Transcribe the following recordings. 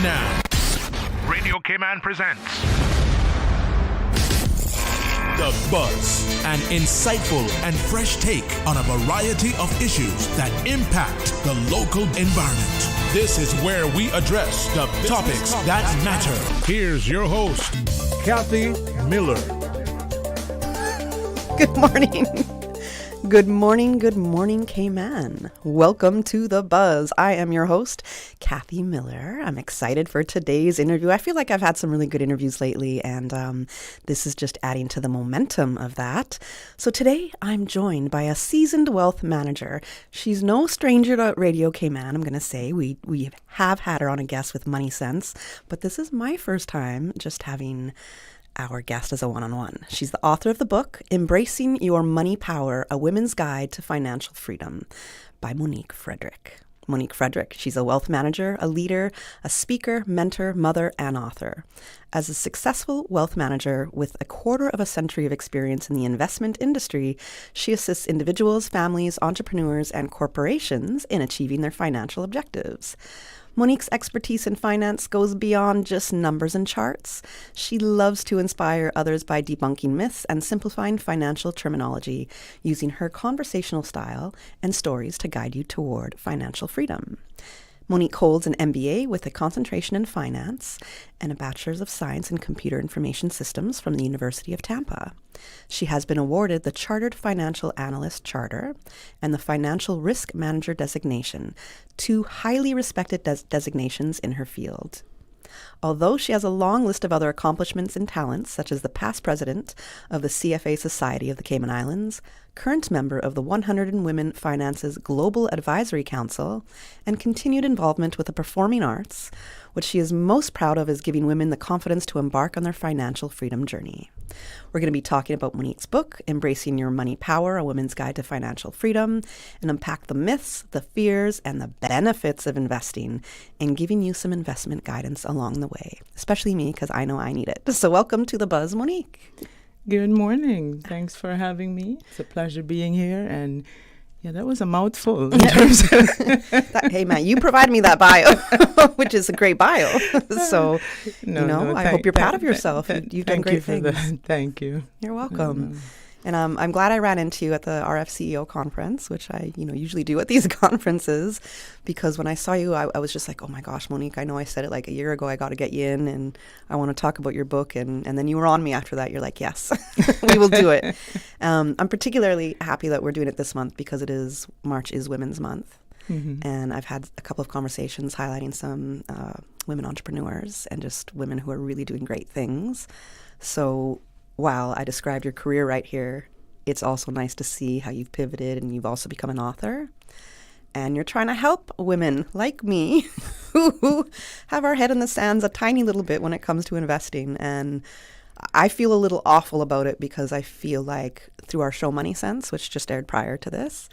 now, Radio Cayman presents The Buzz, an insightful and fresh take on a variety of issues that impact the local environment. This is where we address the topics that matter. Here's your host, Kathy Miller. Good morning. Good morning, Cayman. Welcome to The Buzz. I am your host, Kathy Miller. I'm excited for today's interview. I feel like I've had some really good interviews lately, and this is just adding to the momentum of that. So today, I'm joined by a seasoned wealth manager. She's no stranger to Radio Cayman, I'm going to say. We have had her on a guest with Money Sense, but this is my first time just having our guest as a one-on-one. She's the author of the book, Embracing Your Money Power, A Women's Guide to Financial Freedom by Monique Frederick. Monique Frederick, she's a wealth manager, a leader, a speaker, mentor, mother, and author. As a successful wealth manager with a quarter of a century of experience in the investment industry, she assists individuals, families, entrepreneurs, and corporations in achieving their financial objectives. Monique's expertise in finance goes beyond just numbers and charts. She loves to inspire others by debunking myths and simplifying financial terminology, using her conversational style and stories to guide you toward financial freedom. Monique holds an MBA with a concentration in finance and a Bachelor's of Science in Computer Information Systems from the University of Tampa. She has been awarded the Chartered Financial Analyst Charter and the Financial Risk Manager designation, two highly respected designations in her field. Although she has a long list of other accomplishments and talents, such as the past president of the CFA Society of the Cayman Islands, current member of the 100 Women Finances Global Advisory Council, and continued involvement with the performing arts, what she is most proud of is giving women the confidence to embark on their financial freedom journey. We're going to be talking about Monique's book, Embracing Your Money Power, A Women's Guide to Financial Freedom, and unpack the myths, the fears, and the benefits of investing, and giving you some investment guidance along the way, especially me, because I know I need it. So welcome to The Buzz, Monique. Good morning. Thanks for having me. It's a pleasure being here. And yeah, that was a mouthful in terms of Hey, man, you provided me that bio, which is a great bio. So, I hope you're proud of yourself. You've done great things. Thank you. You're welcome. And I'm glad I ran into you at the RFCEO conference, which I usually do at these conferences, because when I saw you, I was just like, oh my gosh, Monique, I know I said it like a year ago, I got to get you in and I want to talk about your book. And then you were on me after that. You're like, yes, we will do it. I'm particularly happy that we're doing it this month because March is Women's Month. Mm-hmm. And I've had a couple of conversations highlighting some women entrepreneurs and just women who are really doing great things. So while I described your career right here, it's also nice to see how you've pivoted and you've also become an author. And you're trying to help women like me who have our head in the sands a tiny little bit when it comes to investing. And I feel a little awful about it because I feel like through our show Money Sense, which just aired prior to this,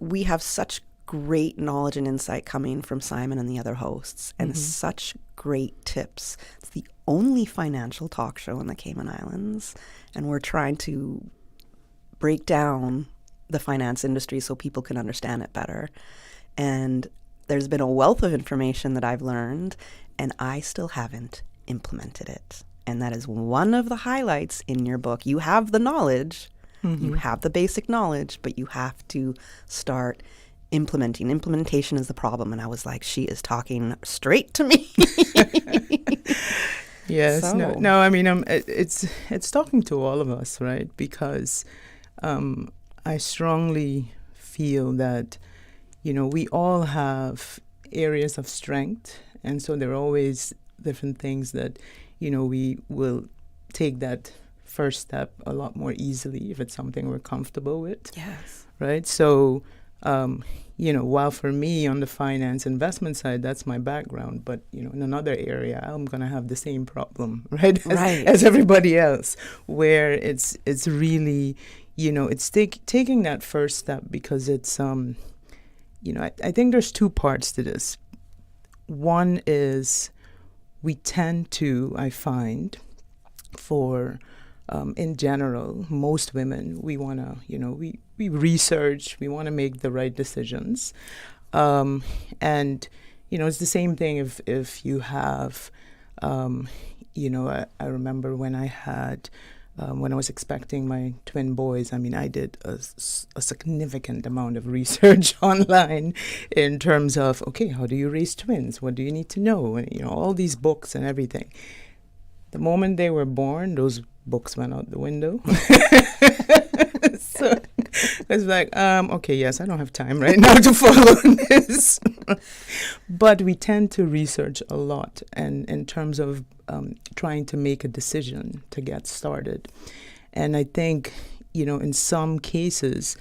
we have such great knowledge and insight coming from Simon and the other hosts, and such great tips. It's the only financial talk show in the Cayman Islands, and we're trying to break down the finance industry so people can understand it better. And there's been a wealth of information that I've learned, and I still haven't implemented it. And that is one of the highlights in your book. You have the knowledge, you have the basic knowledge, but you have to start implementing. Implementation is the problem. And I was like, she is talking straight to me. Yes. So. No. I mean, it's talking to all of us, right? Because I strongly feel that, we all have areas of strength. And so there are always different things that, we will take that first step a lot more easily if it's something we're comfortable with. Yes. Right? So, while for me on the finance investment side, that's my background, but, in another area, I'm going to have the same problem, right? As everybody else, where it's really, it's taking that first step because it's, I think there's two parts to this. One is we tend to, I find, for in general, most women, we want to, we research, we want to make the right decisions. And, it's the same thing if you have, I remember when I had, when I was expecting my twin boys, I did a significant amount of research online in terms of, okay, how do you raise twins? What do you need to know? And, all these books and everything. The moment they were born, those books went out the window. So it's like, okay, yes, I don't have time right now to follow this. But we tend to research a lot, and in terms of trying to make a decision to get started. And I think, in some cases,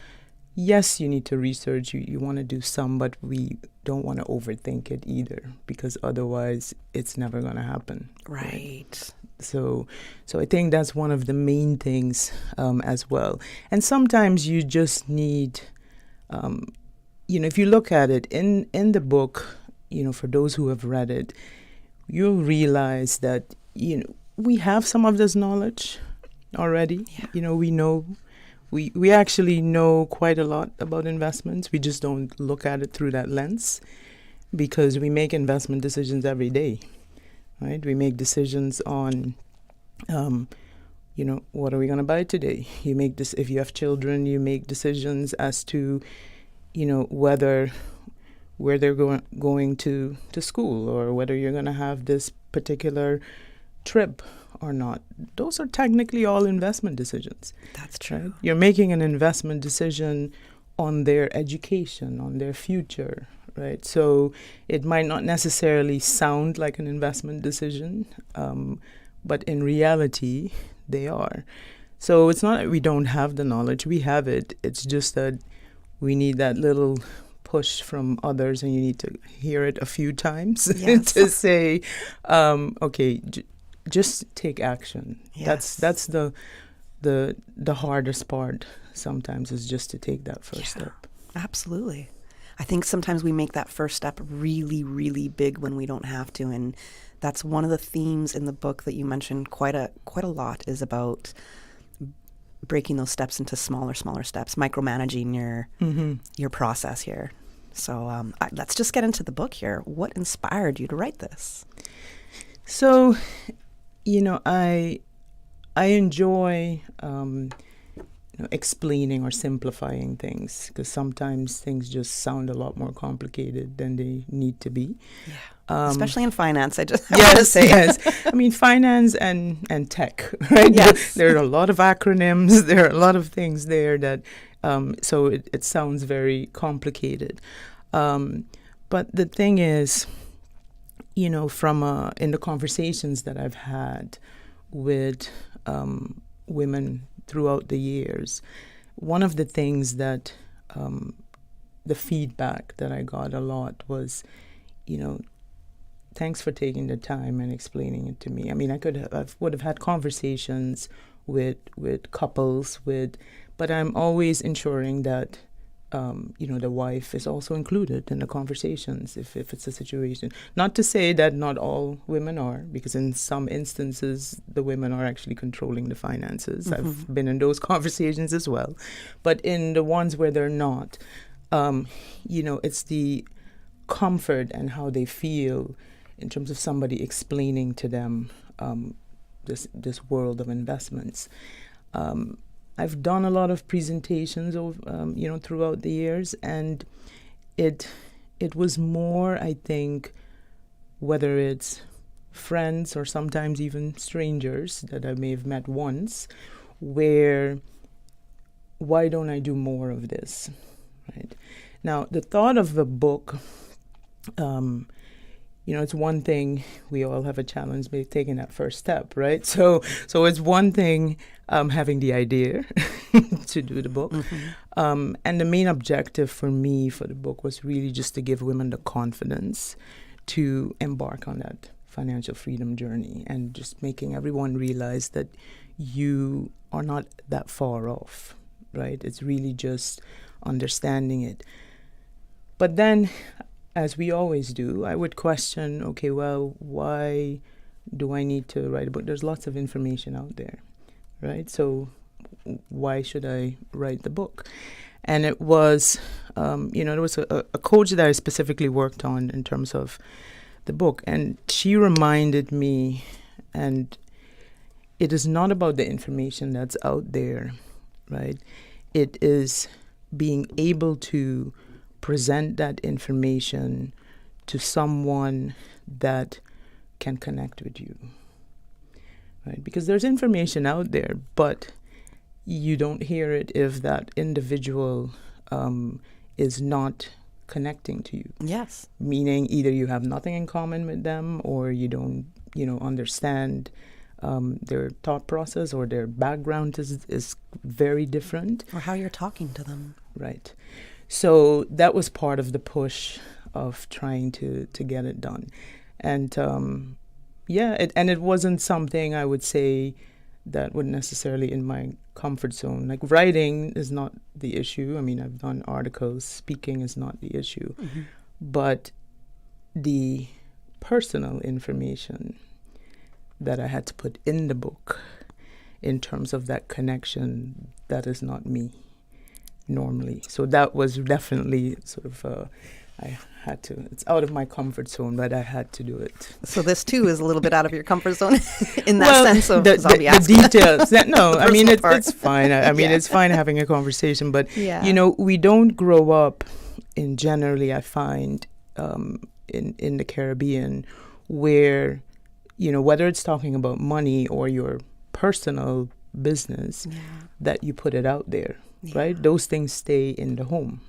yes, you need to research, you want to do some, but we don't want to overthink it either, because otherwise it's never going to happen. Right. So I think that's one of the main things as well. And sometimes you just need, if you look at it in the book, for those who have read it, you'll realize that, we have some of this knowledge already. Yeah. We know, we actually know quite a lot about investments. We just don't look at it through that lens, because we make investment decisions every day. Right? We make decisions on, what are we going to buy today? You make this, if you have children, you make decisions as to, where they're going to school, or whether you're going to have this particular trip or not. Those are technically all investment decisions. That's true. Right? You're making an investment decision on their education, on their future. Right, so it might not necessarily sound like an investment decision, but in reality, they are. So it's not that we don't have the knowledge; we have it. It's just that we need that little push from others, and you need to hear it a few times Yes. to say, "Okay, just take action." Yes. That's the hardest part. Sometimes is just to take that first step. Absolutely. I think sometimes we make that first step really, really big when we don't have to, and that's one of the themes in the book that you mentioned quite a lot, is about breaking those steps into smaller steps, micromanaging your process here. So let's just get into the book here. What inspired you to write this? So, I enjoy explaining or simplifying things, because sometimes things just sound a lot more complicated than they need to be. Yeah. Especially in finance, I want to say. Yes. Finance and tech, right? Yes. There are a lot of acronyms. There are a lot of things there that, so it sounds very complicated. But the thing is, from in the conversations that I've had with women throughout the years, one of the things that the feedback that I got a lot was, thanks for taking the time and explaining it to me. I would have had conversations with couples, but I'm always ensuring that the wife is also included in the conversations if it's a situation. Not to say that not all women are, because in some instances the women are actually controlling the finances. Mm-hmm. I've been in those conversations as well. But in the ones where they're not, it's the comfort and how they feel in terms of somebody explaining to them this world of investments. I've done a lot of presentations throughout the years, and it was more, I think, whether it's friends or sometimes even strangers that I may have met once, where, why don't I do more of this? Right now, the thought of the book, it's one thing, we all have a challenge by taking that first step, right? So it's one thing having the idea to do the book. Mm-hmm. And the main objective for me for the book was really just to give women the confidence to embark on that financial freedom journey, and just making everyone realize that you are not that far off, right? It's really just understanding it. But then, as we always do, I would question, okay, well, why do I need to write a book? There's lots of information out there, right? So why should I write the book? And it was, there was a coach that I specifically worked on in terms of the book. And she reminded me, and it is not about the information that's out there, right? It is being able to present that information to someone that can connect with you, right? Because there's information out there, but you don't hear it if that individual is not connecting to you. Yes. Meaning either you have nothing in common with them, or you don't, understand their thought process, or their background is very different. Or how you're talking to them. Right. So that was part of the push of trying to get it done. And it wasn't something I would say that would necessarily in my comfort zone. Like writing is not the issue. I mean, I've done articles. Speaking is not the issue. Mm-hmm. But the personal information that I had to put in the book in terms of that connection, that is not me normally. So that was definitely sort of, I had to, it's out of my comfort zone, but I had to do it. So this too is a little bit out of your comfort zone in that sense of the details. No, I mean, it's fine. I mean, Yeah. It's fine having a conversation, but, we don't grow up in generally, I find, in the Caribbean where, whether it's talking about money or your personal business, that you put it out there, right? Those things stay in the home.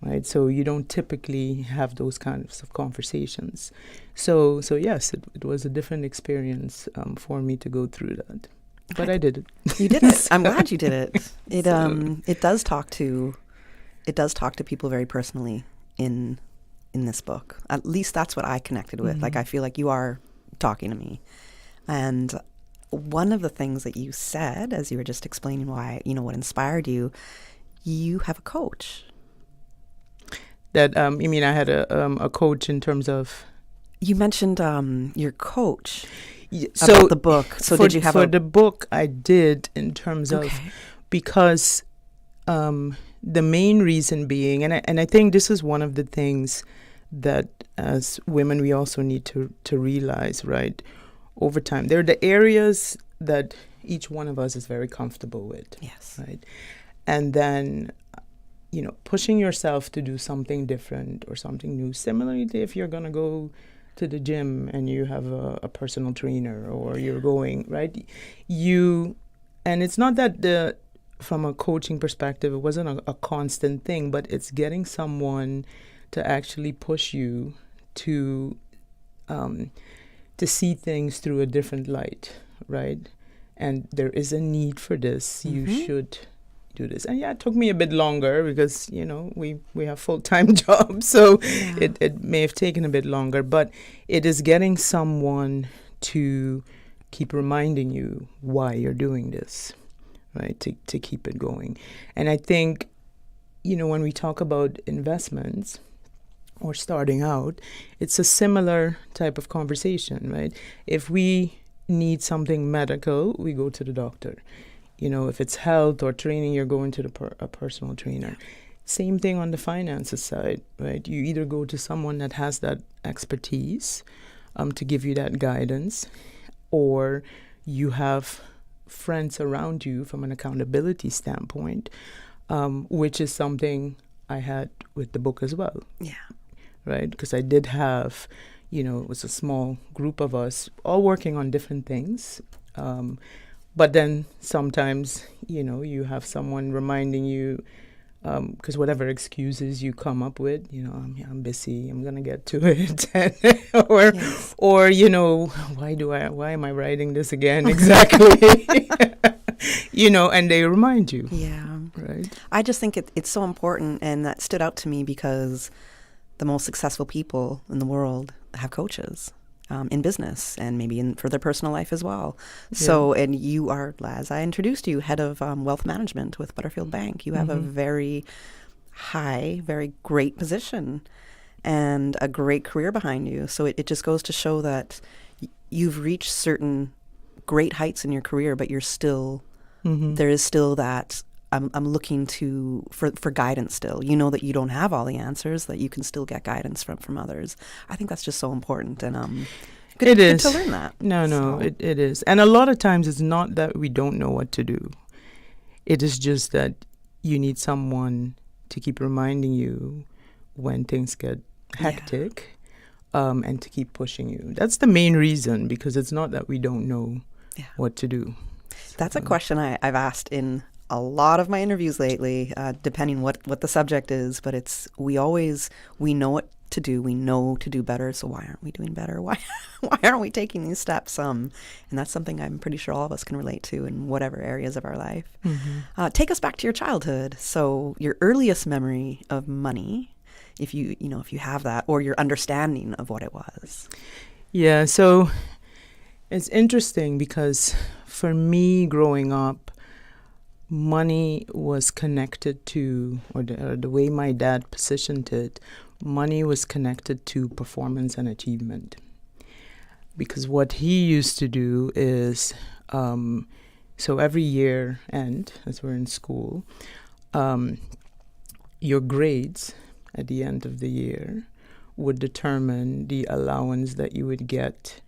Right, so you don't typically have those kinds of conversations. So yes, it was a different experience for me to go through that, but I did it. You did it. I'm glad you did it. It does talk to people very personally in this book. At least that's what I connected with. Mm-hmm. Like I feel like you are talking to me, and one of the things that you said as you were just explaining why what inspired you, you have a coach. That you mean I had a coach in terms of? You mentioned your coach so about the book. So did you have for the book? I did in terms of because the main reason being, and I think this is one of the things that as women we also need to realize, right? Over time, there are the areas that each one of us is very comfortable with. Yes. Right, and then. Pushing yourself to do something different or something new. Similarly, if you're going to go to the gym and you have a personal trainer or you're going, right? And it's not that from a coaching perspective, it wasn't a constant thing, but it's getting someone to actually push you to see things through a different light, right? And there is a need for this. Mm-hmm. You should do this. And it took me a bit longer because we have full-time jobs, so it may have taken a bit longer, but it is getting someone to keep reminding you why you're doing this, right? To keep it going. And I think when we talk about investments or starting out, it's a similar type of conversation, right? If we need something medical, we go to the doctor. If it's health or training, you're going to a personal trainer. Same thing on the finances side, right? You either go to someone that has that expertise to give you that guidance, or you have friends around you from an accountability standpoint, which is something I had with the book as well. Yeah. Right? Because I did have, it was a small group of us all working on different things. But then sometimes, you have someone reminding you, because whatever excuses you come up with, I'm busy, I'm going to get to it. or, why am I writing this again? Exactly. And they remind you. Yeah. Right. I just think it's so important. And that stood out to me because the most successful people in the world have coaches. In business and maybe for their personal life as well. Yeah. So, and you are, as I introduced you, head of wealth management with Butterfield Bank. You have a very high, very great position and a great career behind you. So it just goes to show that you've reached certain great heights in your career, but you're still, there is still that I'm looking for guidance still. You know that you don't have all the answers, that you can still get guidance from others. I think that's just so important, and good to learn that. No, it is. And a lot of times it's not that we don't know what to do. It is just that you need someone to keep reminding you when things get hectic, and to keep pushing you. That's the main reason, because it's not that we don't know what to do. That's a question I've asked in a lot of my interviews lately, depending what the subject is. But it's we know what to do. We know to do better. So why aren't we doing better? Why aren't we taking these steps? And that's something I'm pretty sure all of us can relate to in whatever areas of our life. Mm-hmm. Take us back to your childhood. So your earliest memory of money, if you have that, or your understanding of what it was. Yeah. So it's interesting because for me growing up, money was connected to, or the way my dad positioned it, money was connected to performance and achievement. Because what he used to do is, so every year end, as we're in school, your grades at the end of the year would determine the allowance that you would get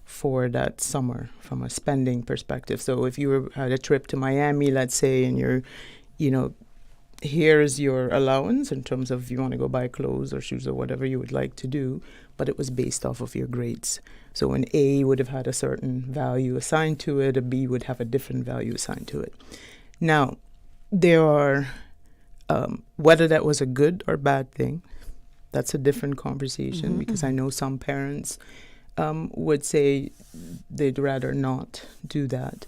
for that summer from a spending perspective. So if you had a trip to Miami, let's say, and you're, here's your allowance in terms of if you want to go buy clothes or shoes or whatever you would like to do, but it was based off of your grades. So an A would have had a certain value assigned to it, a B would have a different value assigned to it. Now, there are, whether that was a good or bad thing, that's a different conversation, mm-hmm. because I know some parents would say they'd rather not do that.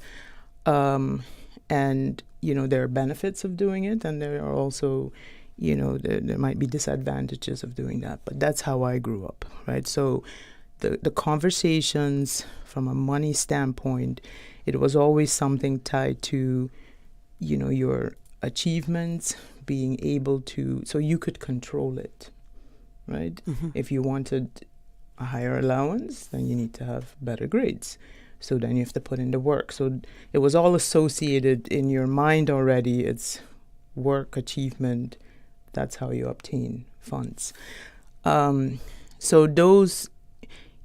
And, there are benefits of doing it, and there are also, there might be disadvantages of doing that. But that's how I grew up, right? So the conversations from a money standpoint, it was always something tied to, your achievements, being able to, so you could control it, right? Mm-hmm. If you wanted a higher allowance, then you need to have better grades. So then you have to put in the work. So it was all associated in your mind already. It's work, achievement. That's how you obtain funds. So those,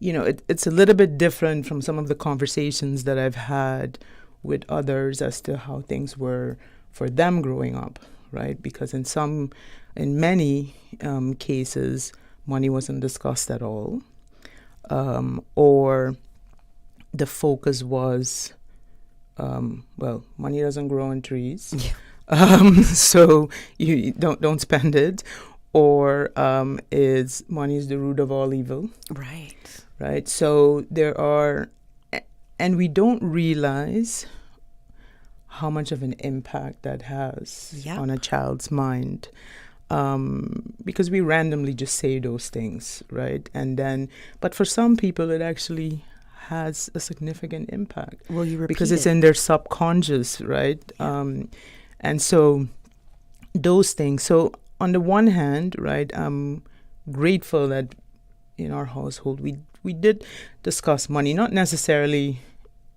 it's a little bit different from some of the conversations that I've had with others as to how things were for them growing up, right? Because in many cases, money wasn't discussed at all. Or the focus was, money doesn't grow on trees, so you don't spend it, or is money is the root of all evil. Right. So there are, and we don't realize how much of an impact that has on a child's mind. Because we randomly just say those things, right? And then, but for some people, it actually has a significant impact. Well, you repeat because it's in their subconscious, right? Yeah. And so those things. So on the one hand, right, I'm grateful that in our household we did discuss money, not necessarily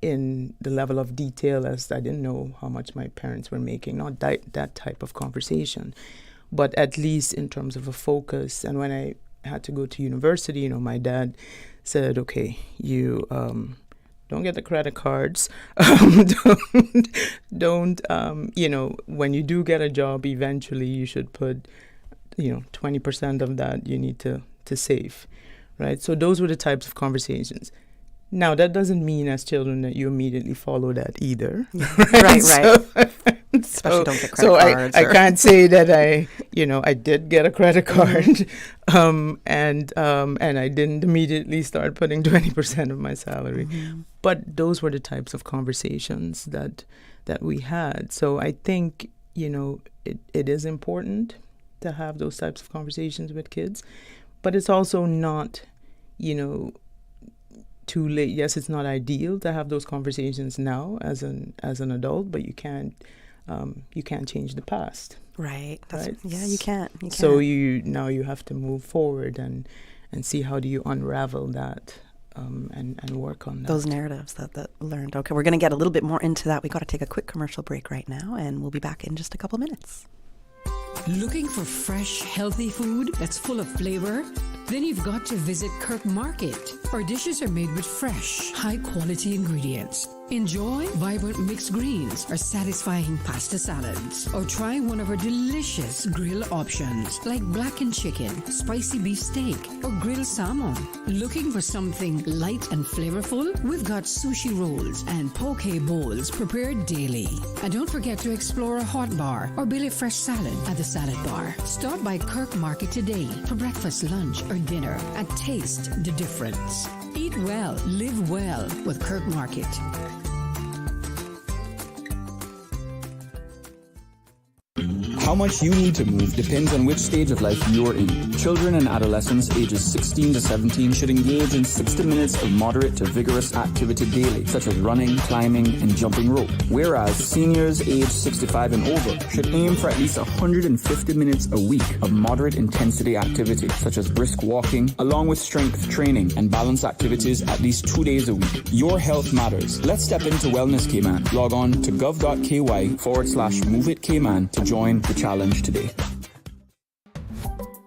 in the level of detail, as I didn't know how much my parents were making, not that type of conversation. But at least in terms of a focus. And when I had to go to university, my dad said, okay, you don't get the credit cards. Don't when you do get a job, eventually you should put, 20% of that you need to save, right? So those were the types of conversations. Now, that doesn't mean as children that you immediately follow that either. Right. Especially don't get credit cards. I can't say that I did get a credit card, and I didn't immediately start putting 20% of my salary. Mm-hmm. But those were the types of conversations that we had. So I think, it is important to have those types of conversations with kids, but it's also not, too late. Yes, it's not ideal to have those conversations now as an adult, but you can't change the past. Right. Yeah, you can't. So you have to move forward and see how do you unravel that and work on that. Those narratives that learned. Okay, we're going to get a little bit more into that. We got to take a quick commercial break right now, and we'll be back in just a couple of minutes. Looking for fresh, healthy food that's full of flavor? Then you've got to visit Kirk Market. Our dishes are made with fresh, high-quality ingredients. Enjoy vibrant mixed greens or satisfying pasta salads. Or try one of our delicious grill options like blackened chicken, spicy beef steak, or grilled salmon. Looking for something light and flavorful? We've got sushi rolls and poke bowls prepared daily. And don't forget to explore a hot bar or Billy Fresh salad at the salad bar. Stop by Kirk Market today for breakfast, lunch, or dinner and taste the difference. Eat well, live well with Kirk Market. How much you need to move depends on which stage of life you're in. Children and adolescents ages 16 to 17 should engage in 60 minutes of moderate to vigorous activity daily, such as running, climbing, and jumping rope. Whereas seniors aged 65 and over should aim for at least 150 minutes a week of moderate intensity activity, such as brisk walking, along with strength training and balance activities at least 2 days a week. Your health matters. Let's step into Wellness Cayman. Log on to gov.ky/MoveItCayman to join the challenge today.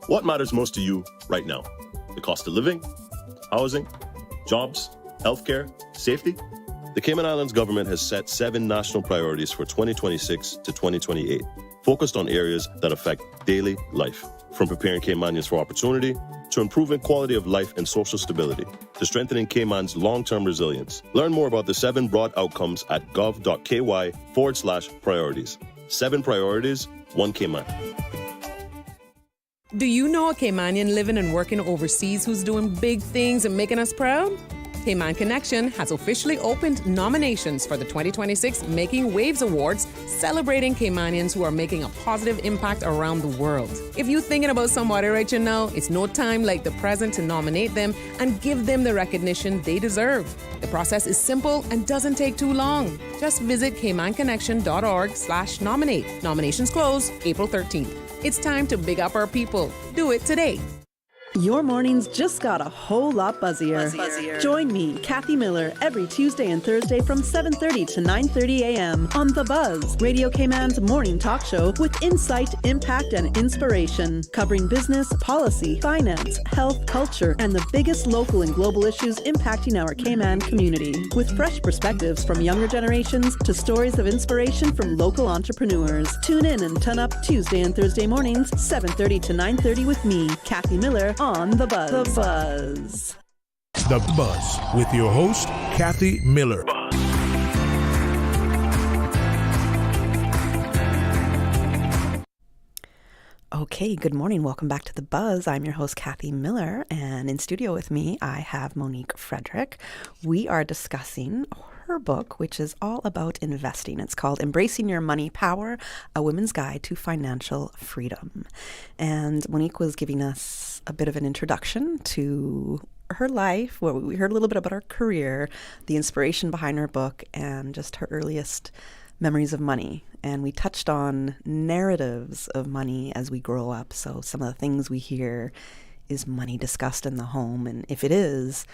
What matters most to you right now? The cost of living, housing, jobs, healthcare, safety? The Cayman Islands government has set 7 national priorities for 2026 to 2028, focused on areas that affect daily life, from preparing Caymanians for opportunity to improving quality of life and social stability, to strengthening Cayman's long-term resilience. Learn more about the 7 broad outcomes at gov.ky/priorities. 7 priorities, 1 Cayman. Do you know a Caymanian living and working overseas who's doing big things and making us proud? Cayman Connection has officially opened nominations for the 2026 Making Waves Awards, celebrating Caymanians who are making a positive impact around the world. If you're thinking about somebody right now, it's no time like the present to nominate them and give them the recognition they deserve. The process is simple and doesn't take too long. Just visit caymanconnection.org/nominate. Nominations close April 13th. It's time to big up our people. Do it today. Your mornings just got a whole lot buzzier. Join me, Kathy Miller, every Tuesday and Thursday from 7:30 to 9:30 a.m. on The Buzz, Radio Cayman's morning talk show with insight, impact, and inspiration, covering business, policy, finance, health, culture, and the biggest local and global issues impacting our Cayman community, with fresh perspectives from younger generations to stories of inspiration from local entrepreneurs. Tune in and turn up Tuesday and Thursday mornings, 7:30 to 9:30 with me, Kathy Miller, on The Buzz. The Buzz. The Buzz with your host, Kathy Miller. Okay, good morning. Welcome back to The Buzz. I'm your host, Kathy Miller, and in studio with me, I have Monique Frederick. We are discussing her book, which is all about investing. It's called Embracing Your Money Power, A Women's Guide to Financial Freedom. And Monique was giving us a bit of an introduction to her life, where we heard a little bit about her career, the inspiration behind her book, and just her earliest memories of money. And we touched on narratives of money as we grow up. So some of the things we hear, is money discussed in the home? And if it is,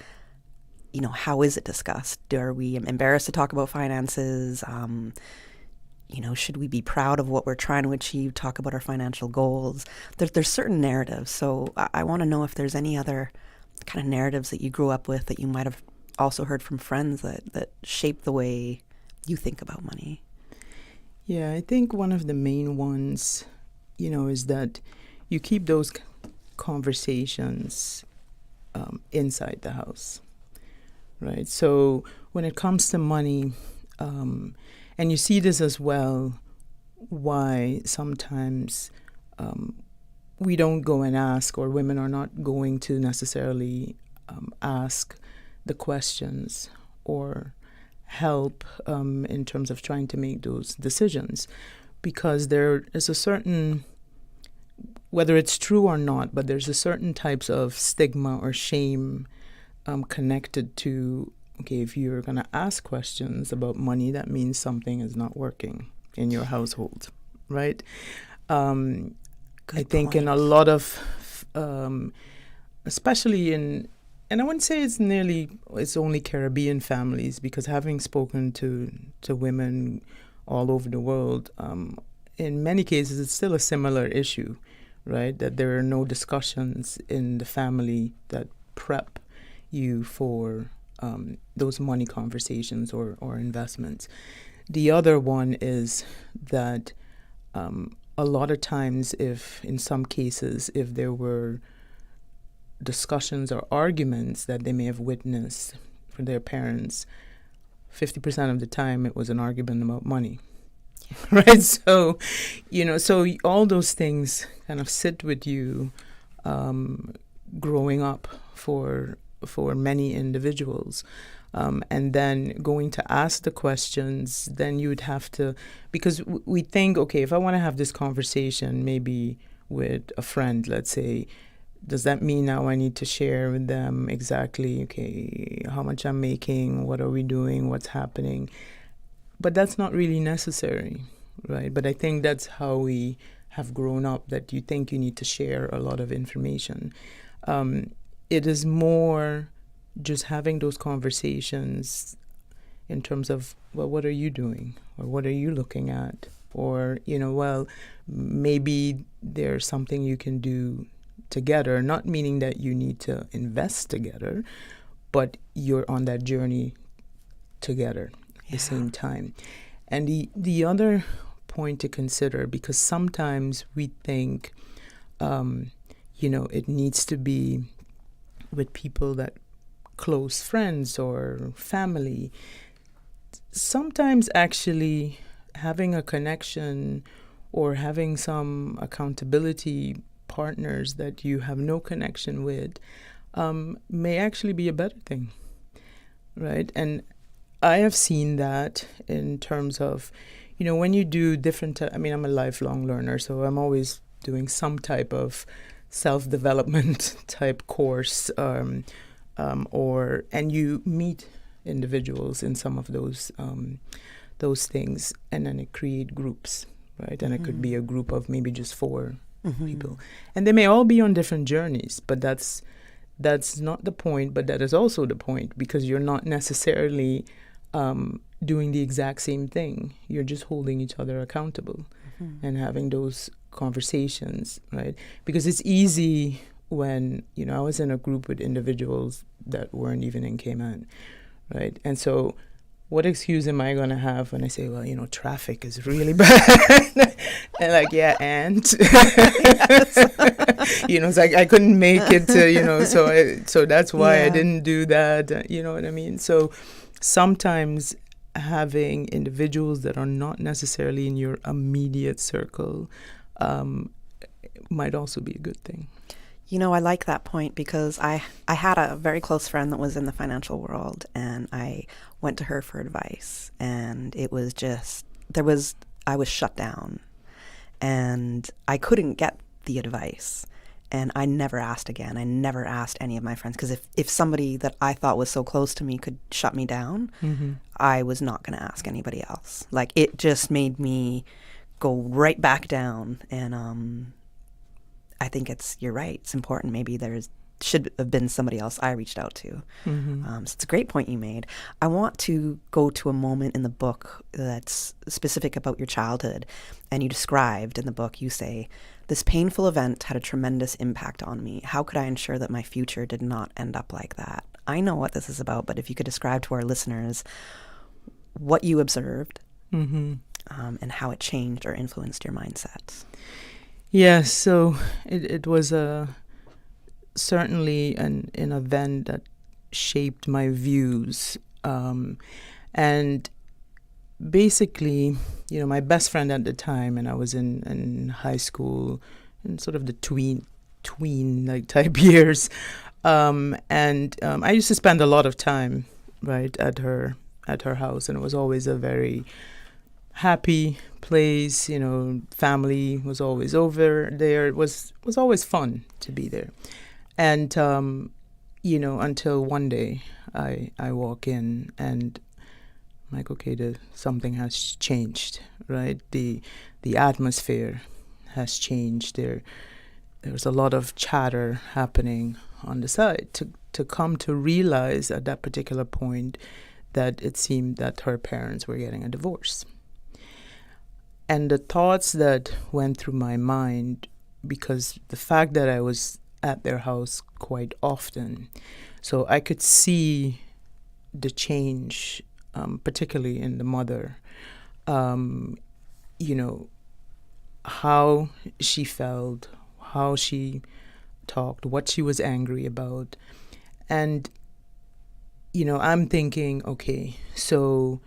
you know, how is it discussed? Are we embarrassed to talk about finances? You know, should we be proud of what we're trying to achieve, talk about our financial goals? There's certain narratives. So I want to know if there's any other kind of narratives that you grew up with that you might have also heard from friends that shape the way you think about money. Yeah, I think one of the main ones, you know, is that you keep those conversations inside the house, right? So when it comes to money, and you see this as well, why sometimes we don't go and ask, or women are not going to necessarily ask the questions or help in terms of trying to make those decisions, because there is a certain, whether it's true or not, but there's a certain types of stigma or shame connected to, okay, if you're going to ask questions about money, that means something is not working in your household, right? I think in a lot of, especially in I wouldn't say it's only Caribbean families, because having spoken to women all over the world, in many cases it's still a similar issue, right? That there are no discussions in the family that prep you for those money conversations or investments. The other one is that a lot of times, in some cases, if there were discussions or arguments that they may have witnessed from their parents, 50% of the time it was an argument about money. Right? So, so all those things kind of sit with you growing up for many individuals. And then going to ask the questions, then you would have to, because we think, okay, if I want to have this conversation maybe with a friend, let's say, does that mean now I need to share with them exactly, okay, how much I'm making, what are we doing, what's happening? But that's not really necessary, right? But I think that's how we have grown up, that you think you need to share a lot of information. It is more just having those conversations in terms of, well, what are you doing? Or what are you looking at? Or, well, maybe there's something you can do together, not meaning that you need to invest together, but you're on that journey together at the same time. And the other point to consider, because sometimes we think, it needs to be with people that close friends or family. Sometimes actually having a connection or having some accountability partners that you have no connection with may actually be a better thing, right? And I have seen that in terms of, when you do different, I'm a lifelong learner, so I'm always doing some type of self-development type course, and you meet individuals in some of those things, and then it create groups, right? And it could be a group of maybe just 4 people, and they may all be on different journeys, but that's not the point, but that is also the point, because you're not necessarily doing the exact same thing. You're just holding each other accountable and having those conversations, right? Because it's easy when, I was in a group with individuals that weren't even in Cayman, right? And so what excuse am I going to have when I say, well, traffic is really bad? And like, yeah, and? It's like I couldn't make it to, so that's why I didn't do that. You know what I mean? So sometimes having individuals that are not necessarily in your immediate circle might also be a good thing. I like that point, because I had a very close friend that was in the financial world, and I went to her for advice, and it was just, I was shut down, and I couldn't get the advice, and I never asked again. I never asked any of my friends, because if somebody that I thought was so close to me could shut me down, I was not going to ask anybody else. Like, it just made me go right back down, and I think you're right. It's important. Maybe should have been somebody else I reached out to. So it's a great point you made. I want to go to a moment in the book that's specific about your childhood. And you described in the book, you say, "This painful event had a tremendous impact on me. How could I ensure that my future did not end up like that?" I know what this is about, but if you could describe to our listeners what you observed and how it changed or influenced your mindset. Yeah, so it was certainly an event that shaped my views. And basically, my best friend at the time, and I was in high school, in sort of the tween like type years. And I used to spend a lot of time, right, at her house, and it was always a very happy place. Family was always over there. It was always fun to be there. And until one day I walk in and I'm like, okay, something has changed, right? The atmosphere has changed. There's a lot of chatter happening on the side. to come to realize at that particular point that it seemed that her parents were getting a divorce. And the thoughts that went through my mind, because the fact that I was at their house quite often, so I could see the change, particularly in the mother, how she felt, how she talked, what she was angry about. And, I'm thinking, okay, so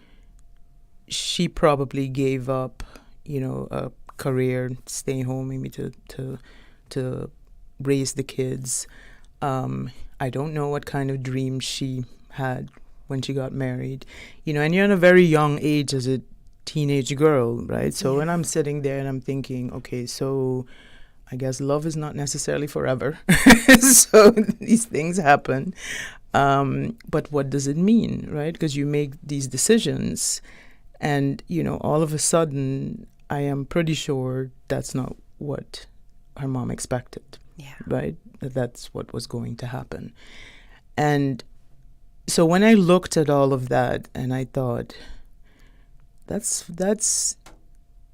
she probably gave up, a career, staying home maybe to raise the kids. I don't know what kind of dreams she had when she got married, and you're in a very young age as a teenage girl, right? So when I'm sitting there and I'm thinking, okay, so I guess love is not necessarily forever. So these things happen. But what does it mean, right? Because you make these decisions and, all of a sudden, I am pretty sure that's not what her mom expected, right? That's what was going to happen. And so when I looked at all of that and I thought, that's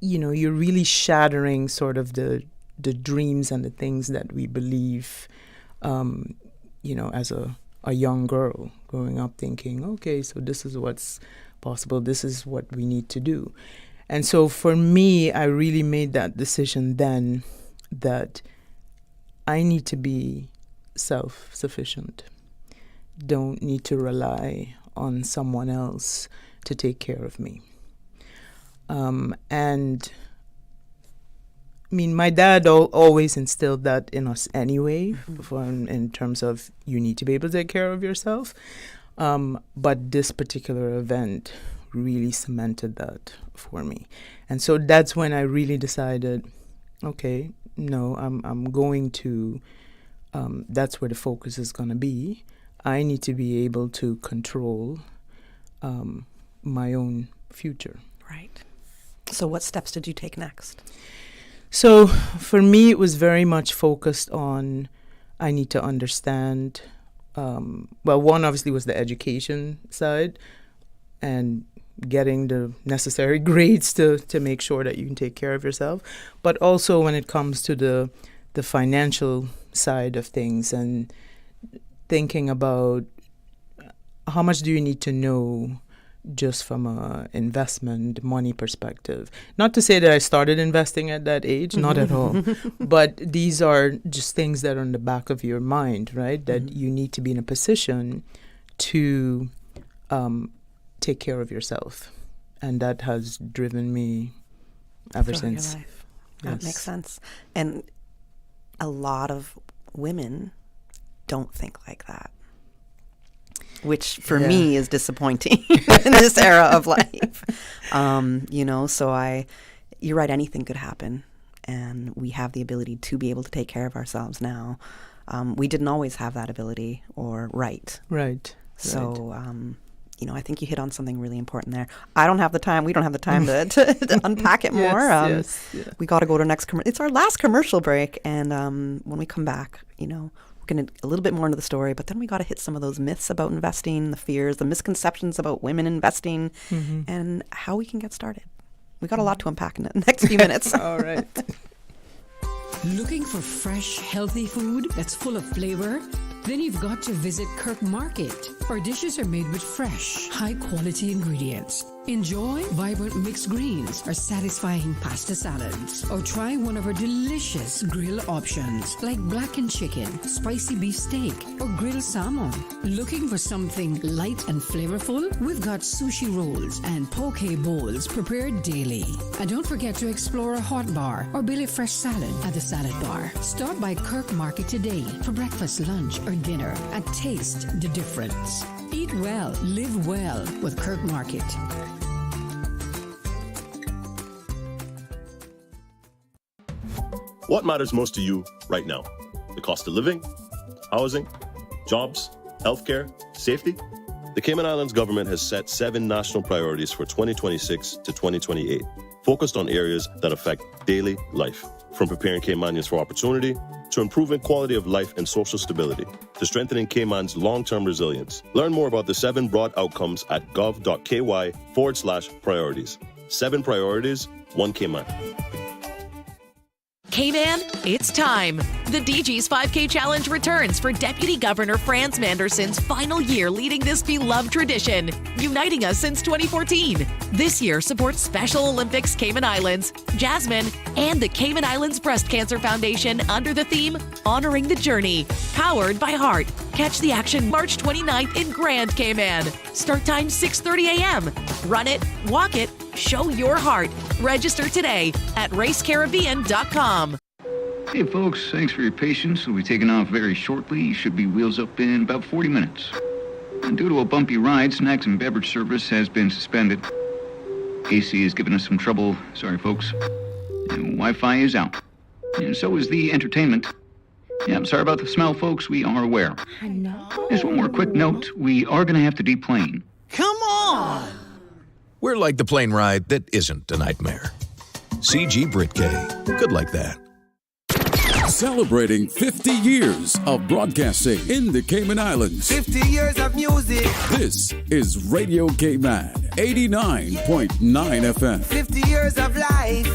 you're really shattering sort of the dreams and the things that we believe, as a young girl growing up thinking, okay, so this is what's possible, this is what we need to do. And so for me, I really made that decision then that I need to be self-sufficient. Don't need to rely on someone else to take care of me. And I mean, my dad always instilled that in us anyway, in terms of you need to be able to take care of yourself. But this particular event really cemented that for me. And so that's when I really decided, okay, no, I'm going to, that's where the focus is going to be. I need to be able to control my own future. Right. So what steps did you take next? So for me, it was very much focused on, I need to understand, one obviously was the education side and getting the necessary grades to make sure that you can take care of yourself. But also when it comes to the financial side of things and thinking about how much do you need to know just from a investment money perspective. Not to say that I started investing at that age, not at all. But these are just things that are in the back of your mind, right? That you need to be in a position to take care of yourself. And that has driven me ever since. Your life. That makes sense. And a lot of women don't think like that, which for me is disappointing in this era of life. So you're right, anything could happen. And we have the ability to be able to take care of ourselves now. We didn't always have that ability or right. Right. So, I think you hit on something really important there. I don't have the time. We don't have the time to unpack it more. We got to go to next commercial. It's our last commercial break. And when we come back, we're going to a little bit more into the story, but then we got to hit some of those myths about investing, the fears, the misconceptions about women investing, and how we can get started. We got a lot to unpack in the next few minutes. All right. Looking for fresh, healthy food that's full of flavor? Then you've got to visit Kirk Market. Our dishes are made with fresh, high-quality ingredients. Enjoy vibrant mixed greens or satisfying pasta salads. Or try one of our delicious grill options like blackened chicken, spicy beef steak, or grilled salmon. Looking for something light and flavorful? We've got sushi rolls and poke bowls prepared daily. And don't forget to explore a hot bar or Billy Fresh salad at the salad bar. Stop by Kirk Market today for breakfast, lunch, or dinner and taste the difference. Eat well, live well with Kirk Market. What matters most to you right now? The cost of living, housing, jobs, healthcare, safety? The Cayman Islands government has set 7 national priorities for 2026 to 2028, focused on areas that affect daily life, from preparing Caymanians for opportunity to improving quality of life and social stability, to strengthening Cayman's long-term resilience. Learn more about the 7 broad outcomes at gov.ky/priorities. 7 priorities, 1 Cayman. Cayman, it's time. The DG's 5K Challenge returns for Deputy Governor Franz Manderson's final year leading this beloved tradition, uniting us since 2014. This year supports Special Olympics Cayman Islands, Jasmine, and the Cayman Islands Breast Cancer Foundation under the theme, Honoring the Journey, powered by Heart. Catch the action March 29th in Grand Cayman. Start time 6:30 a.m. Run it, walk it, show your heart. Register today at racecaribbean.com. Hey folks, thanks for your patience. We'll be taking off very shortly. Should be wheels up in about 40 minutes. And due to a bumpy ride, snacks and beverage service has been suspended. AC has given us some trouble. Sorry folks. And Wi-Fi is out. And so is the entertainment. Yeah, I'm sorry about the smell, folks. We are aware. I know. Just one more quick note. We are going to have to deplane. Come on! We're like the plane ride that isn't a nightmare. CG Britgay. Good like that. Celebrating 50 years of broadcasting in the Cayman Islands. 50 years of music. This is Radio Cayman, 89.9 FM. 50 years of life.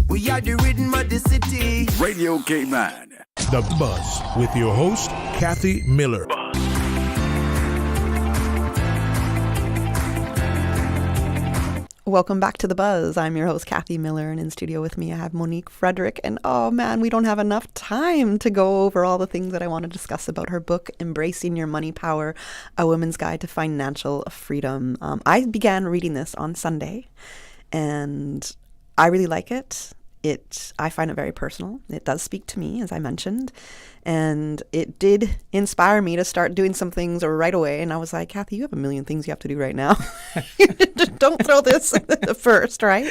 We are the rhythm of the city. Radio Cayman. The Buzz with your host, Kathy Miller. Welcome back to The Buzz. I'm your host, Kathy Miller, and in studio with me I have Monique, Frederick, and oh man, we don't have enough time to go over all the things that I want to discuss about her book, Embracing Your Money Power, A Woman's Guide to Financial Freedom. I began reading this on Sunday, and I really like it. I find it very personal. It does speak to me, as I mentioned, and it did inspire me to start doing some things right away. And I was like, Kathy, you have a million things you have to do right now. Don't throw this first, right?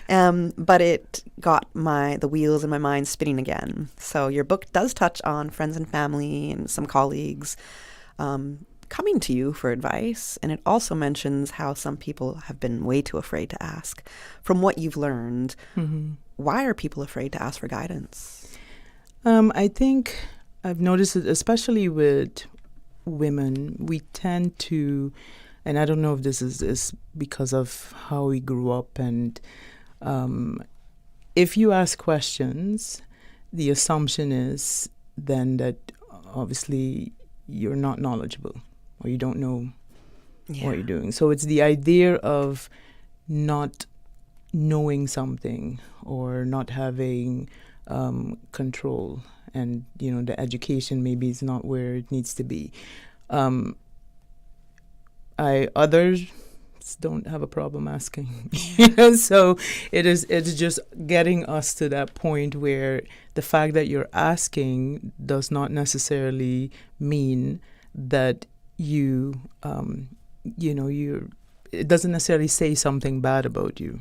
But it got the wheels in my mind spinning again. So your book does touch on friends and family and some colleagues coming to you for advice. And it also mentions how some people have been way too afraid to ask. From what you've learned, why are people afraid to ask for guidance? I think I've noticed it, especially with women, we tend to, and I don't know if this is because of how we grew up, and if you ask questions, the assumption is then that obviously you're not knowledgeable or you don't know what you're doing. So it's the idea of not knowing something or not having control, and the education maybe is not where it needs to be. Others don't have a problem asking. So it's just getting us to that point where the fact that you're asking does not necessarily mean that it doesn't necessarily say something bad about you.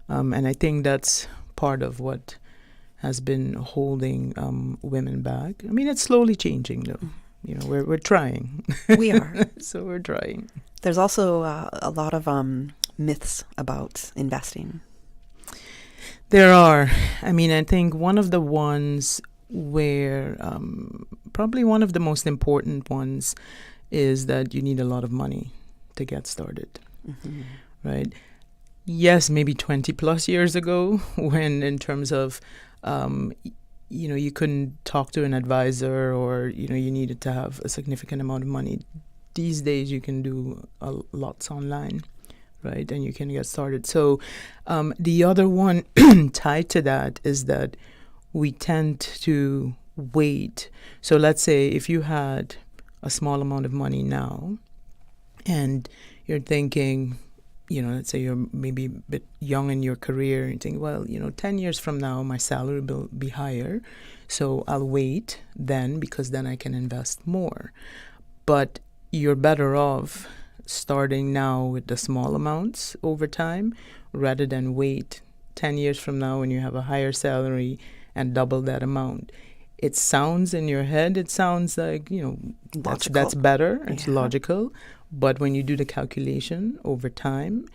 And I think that's part of what has been holding women back. I mean, it's slowly changing, though. We're trying. We are. So we're trying. There's also a lot of myths about investing. There are. I mean, I think one of the ones where probably one of the most important ones is that you need a lot of money to get started, right? Yes, maybe 20 plus years ago, when in terms of, you couldn't talk to an advisor, or, you needed to have a significant amount of money. These days you can do lots online, right? And you can get started. So the other one tied to that is that we tend to wait. So let's say if you had a small amount of money now and you're thinking, let's say you're maybe a bit young in your career and think, well, 10 years from now, my salary will be higher. So I'll wait then, because then I can invest more. But you're better off starting now with the small amounts over time rather than wait 10 years from now when you have a higher salary and double that amount. It sounds in your head, it sounds like, that's better, it's logical. But when you do the calculation over time,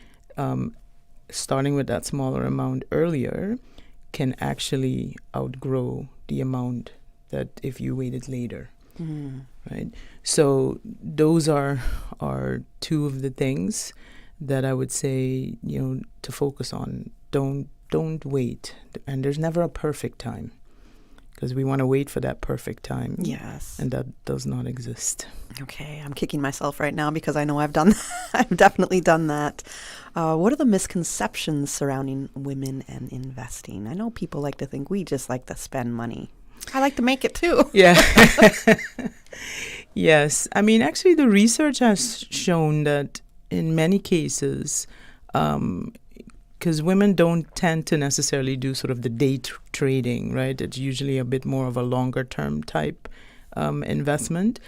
starting with that smaller amount earlier can actually outgrow the amount that if you waited later. Right? So those are two of the things that I would say, to focus on. Don't wait. And there's never a perfect time, because we want to wait for that perfect time. Yes. And that does not exist. Okay, I'm kicking myself right now because I know I've done that. I've definitely done that. What are the misconceptions surrounding women and investing? I know people like to think we just like to spend money. I like to make it too. Yeah. Yes. I mean, actually, the research has shown that in many cases, because women don't tend to necessarily do sort of the day trading, right? It's usually a bit more of a longer term type investment.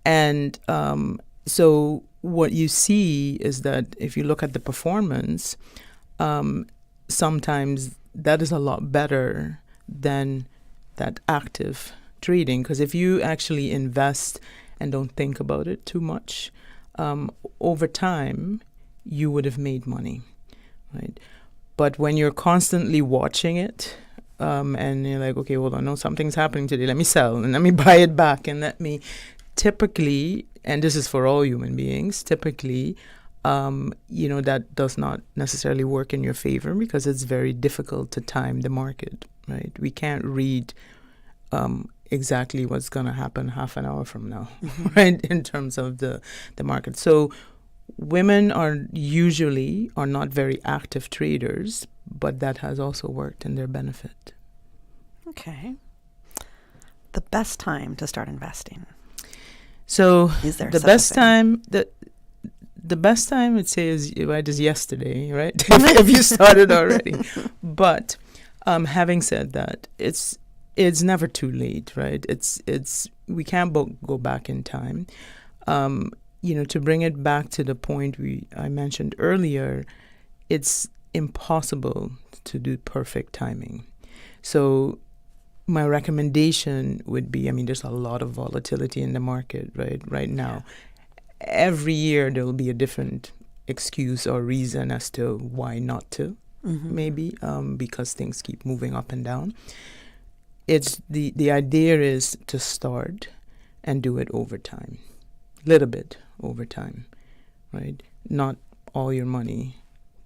And so what you see is that if you look at the performance, sometimes that is a lot better than that active trading. Because if you actually invest and don't think about it too much, over time, you would have made money, right? But when you're constantly watching it, and you're like, okay, well, I know something's happening today. Let me sell and let me buy it back and let me typically, and this is for all human beings, typically, that does not necessarily work in your favor because it's very difficult to time the market, right? We can't read exactly what's going to happen half an hour from now, right, in terms of the market. So women are not very active traders, but that has also worked in their benefit. Okay. The best time to start investing. So is there the best time the best time I'd say is yesterday, right? if you started already. But having said that, it's never too late, right? It's we can't go back in time. To bring it back to the point I mentioned earlier, it's impossible to do perfect timing. So my recommendation would be, there's a lot of volatility in the market right now. Every year there will be a different excuse or reason as to why not to, maybe, because things keep moving up and down. It's the idea is to start and do it over time, little bit over time, right? Not all your money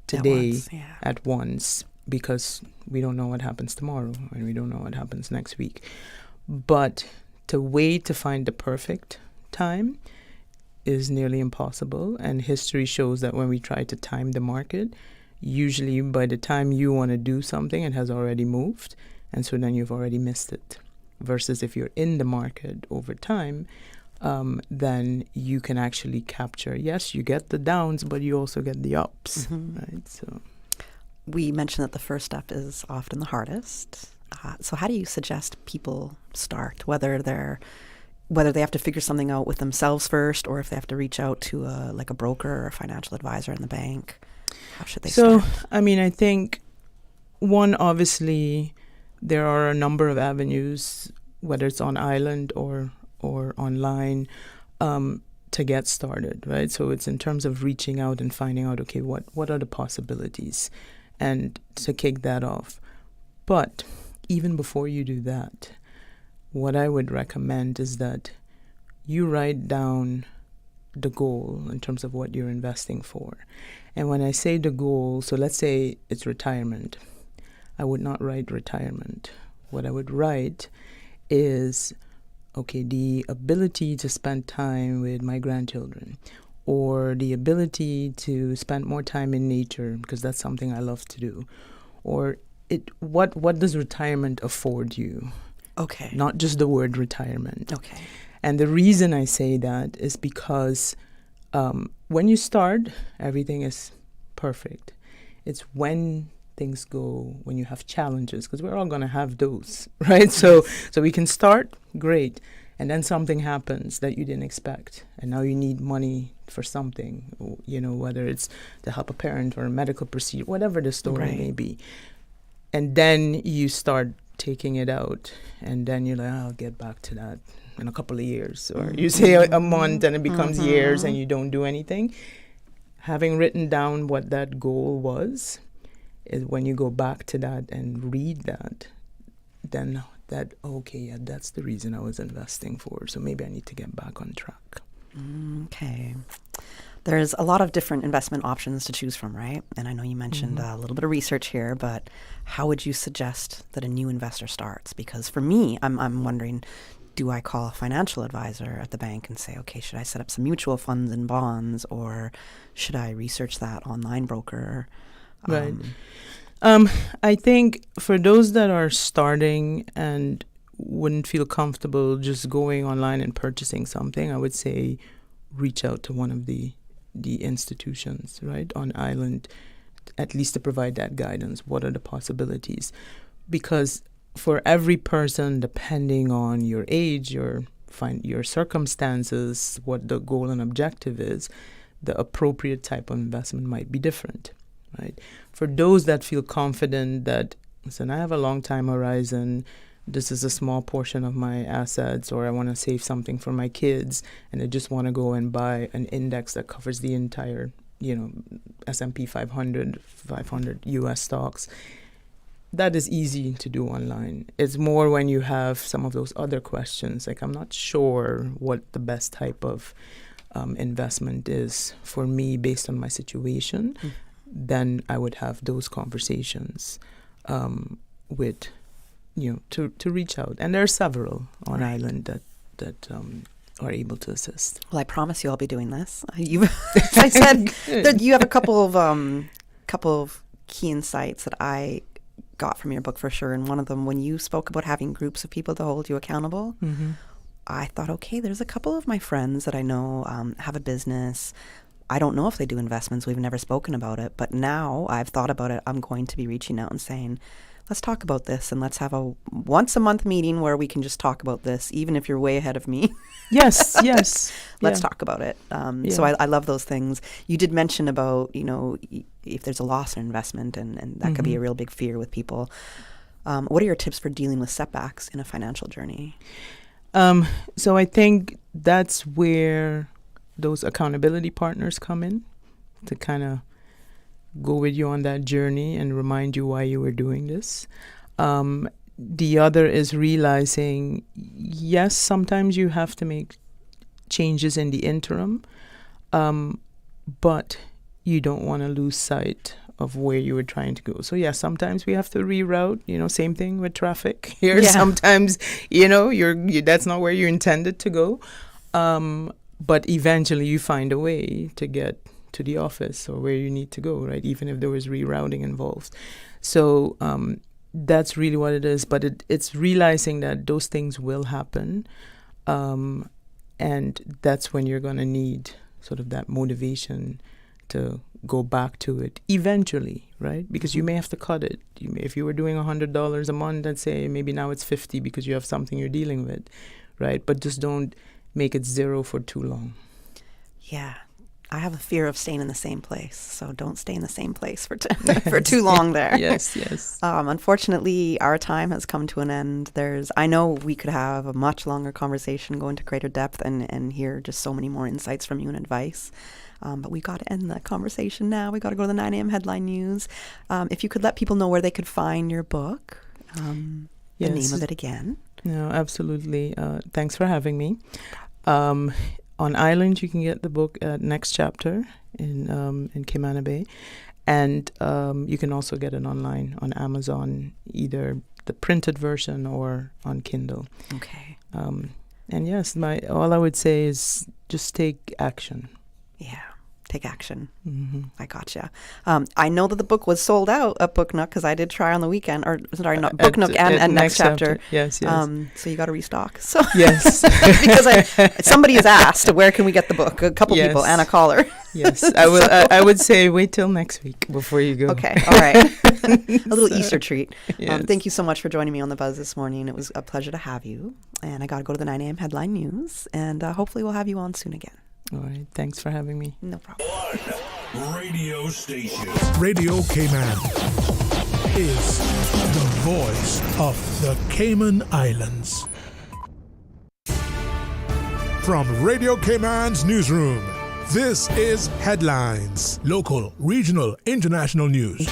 today at once, because we don't know what happens tomorrow and we don't know what happens next week. But to wait to find the perfect time is nearly impossible. And history shows that when we try to time the market, usually by the time you want to do something, it has already moved. And so then you've already missed it. Versus if you're in the market over time, then you can actually capture. Yes, you get the downs, but you also get the ups, right? So we mentioned that the first step is often the hardest. So how do you suggest people start, whether they have to figure something out with themselves first, or if they have to reach out to a broker or a financial advisor in the bank? How should they start? So, I think one, obviously, there are a number of avenues, whether it's on island or online, to get started, right? So it's in terms of reaching out and finding out, okay, what are the possibilities, and to kick that off. But even before you do that, what I would recommend is that you write down the goal in terms of what you're investing for. And when I say the goal, so let's say it's retirement. I would not write retirement. What I would write is, okay, the ability to spend time with my grandchildren, or the ability to spend more time in nature, because that's something I love to do. Or what does retirement afford you? Okay. Not just the word retirement. Okay. And the reason I say that is because when you start, everything is perfect. It's when things go, when you have challenges, because we're all going to have those, right? So we can start, great, and then something happens that you didn't expect, and now you need money for something, whether it's to help a parent or a medical procedure, whatever the story may be. And then you start taking it out, and then you're like, I'll get back to that in a couple of years, or you say a month and it becomes years and you don't do anything. Having written down what that goal was, when you go back to that and read that, then that's the reason I was investing for. So maybe I need to get back on track. Okay. There's a lot of different investment options to choose from, right? And I know you mentioned a little bit of research here, but how would you suggest that a new investor starts? Because for me, I'm wondering, do I call a financial advisor at the bank and say, okay, should I set up some mutual funds and bonds, or should I research that online broker? Right. I think for those that are starting and wouldn't feel comfortable just going online and purchasing something, I would say reach out to one of the institutions, right, on island, at least to provide that guidance. What are the possibilities? Because for every person, depending on your age, your circumstances, what the goal and objective is, the appropriate type of investment might be different, right? For those that feel confident that, listen, I have a long time horizon, this is a small portion of my assets, or I want to save something for my kids, and I just want to go and buy an index that covers the entire, S&P 500 U.S. stocks. That is easy to do online. It's more when you have some of those other questions, like I'm not sure what the best type of investment is for me based on my situation, then I would have those conversations with, to reach out. And there are several on island that are able to assist. Well, I promise you I'll be doing this. I said that you have a couple of key insights that I got from your book for sure. And one of them, when you spoke about having groups of people to hold you accountable, I thought, okay, there's a couple of my friends that I know have a business. I don't know if they do investments. We've never spoken about it. But now I've thought about it. I'm going to be reaching out and saying, let's talk about this, and let's have a once a month meeting where we can just talk about this, even if you're way ahead of me. Yes. Let's talk about it. So I love those things. You did mention about, if there's a loss in investment, and that could be a real big fear with people. What are your tips for dealing with setbacks in a financial journey? So I think that's where those accountability partners come in to kind of go with you on that journey and remind you why you were doing this. The other is realizing, yes, sometimes you have to make changes in the interim, but you don't want to lose sight of where you were trying to go. So yeah, sometimes we have to reroute, same thing with traffic here. Yeah. Sometimes, that's not where you intended to go. But eventually you find a way to get to the office or where you need to go, right? Even if there was rerouting involved. So that's really what it is. But it's realizing that those things will happen. And that's when you're going to need sort of that motivation to go back to it eventually, right? Because you may have to cut it. If you were doing $100 a month, let's say maybe now it's $50 because you have something you're dealing with, right? But just don't make it zero for too long. Yeah. I have a fear of staying in the same place, so don't stay in the same place for too long there. Yes. Unfortunately, our time has come to an end. I know we could have a much longer conversation, go into greater depth, and hear just so many more insights from you and advice. But we got to end the conversation now. We got to go to the 9 a.m. headline news. If you could let people know where they could find your book, the name of it again. No, absolutely. Thanks for having me. On Island, you can get the book at Next Chapter in Cayman Bay. And you can also get it online on Amazon, either the printed version or on Kindle. Okay. And yes, all I would say is just take action. Yeah. Take action. Mm-hmm. I gotcha. I know that the book was sold out at Book Nook because I did try on the weekend, or sorry, not Book Nook and Next Chapter. Yes. So you got to restock. So yes, because somebody has asked, where can we get the book? A couple people and a caller. Yes, I will. I would say wait till next week before you go. Okay, all right. A little Easter treat. Yes. Thank you so much for joining me on The Buzz this morning. It was a pleasure to have you. And I got to go to the 9 a.m. headline news, and hopefully we'll have you on soon again. All right. Thanks for having me. No problem. Radio station. Radio Cayman is the voice of the Cayman Islands. From Radio Cayman's newsroom, this is Headlines. Local, regional, international news.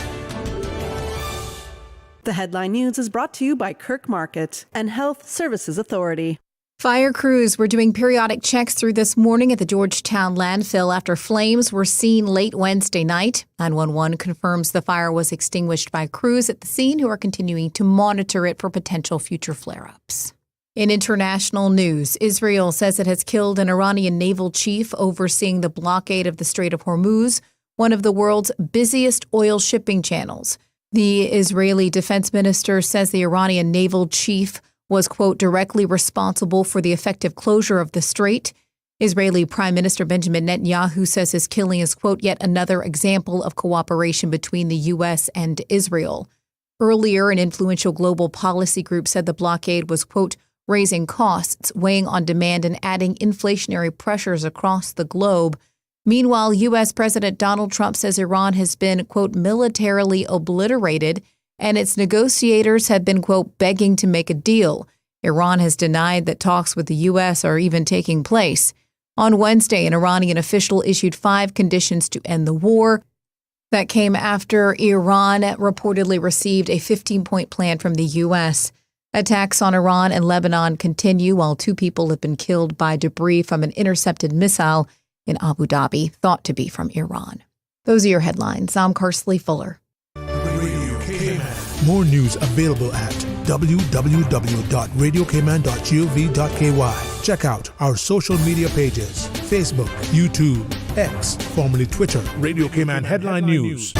The headline news is brought to you by Kirk Market and Health Services Authority. Fire crews were doing periodic checks through this morning at the Georgetown landfill after flames were seen late Wednesday night. 911 confirms the fire was extinguished by crews at the scene who are continuing to monitor it for potential future flare-ups. In international news, Israel says it has killed an Iranian naval chief overseeing the blockade of the Strait of Hormuz, one of the world's busiest oil shipping channels. The Israeli defense minister says the Iranian naval chief was, quote, directly responsible for the effective closure of the strait. Israeli Prime Minister Benjamin Netanyahu says his killing is, quote, yet another example of cooperation between the U.S. and Israel. Earlier, an influential global policy group said the blockade was, quote, raising costs, weighing on demand, and adding inflationary pressures across the globe. Meanwhile, U.S. President Donald Trump says Iran has been, quote, militarily obliterated, and its negotiators have been, quote, begging to make a deal. Iran has denied that talks with the U.S. are even taking place. On Wednesday, an Iranian official issued 5 conditions to end the war. That came after Iran reportedly received a 15-point plan from the U.S. Attacks on Iran and Lebanon continue while 2 people have been killed by debris from an intercepted missile in Abu Dhabi, thought to be from Iran. Those are your headlines. I'm Karsley Fuller. More news available at www.radiocayman.gov.ky. Check out our social media pages: Facebook, YouTube, X, formerly Twitter, Radio Cayman Headline News.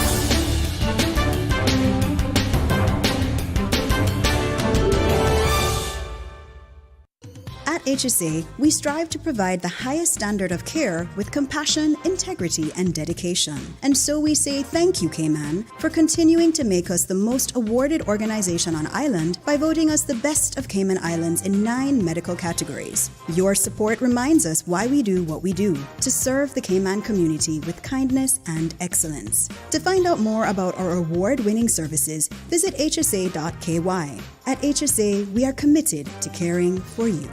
At HSA, we strive to provide the highest standard of care with compassion, integrity, and dedication. And so we say thank you, Cayman, for continuing to make us the most awarded organization on island by voting us the best of Cayman Islands in 9 medical categories. Your support reminds us why we do what we do, to serve the Cayman community with kindness and excellence. To find out more about our award-winning services, visit hsa.ky. At HSA, we are committed to caring for you.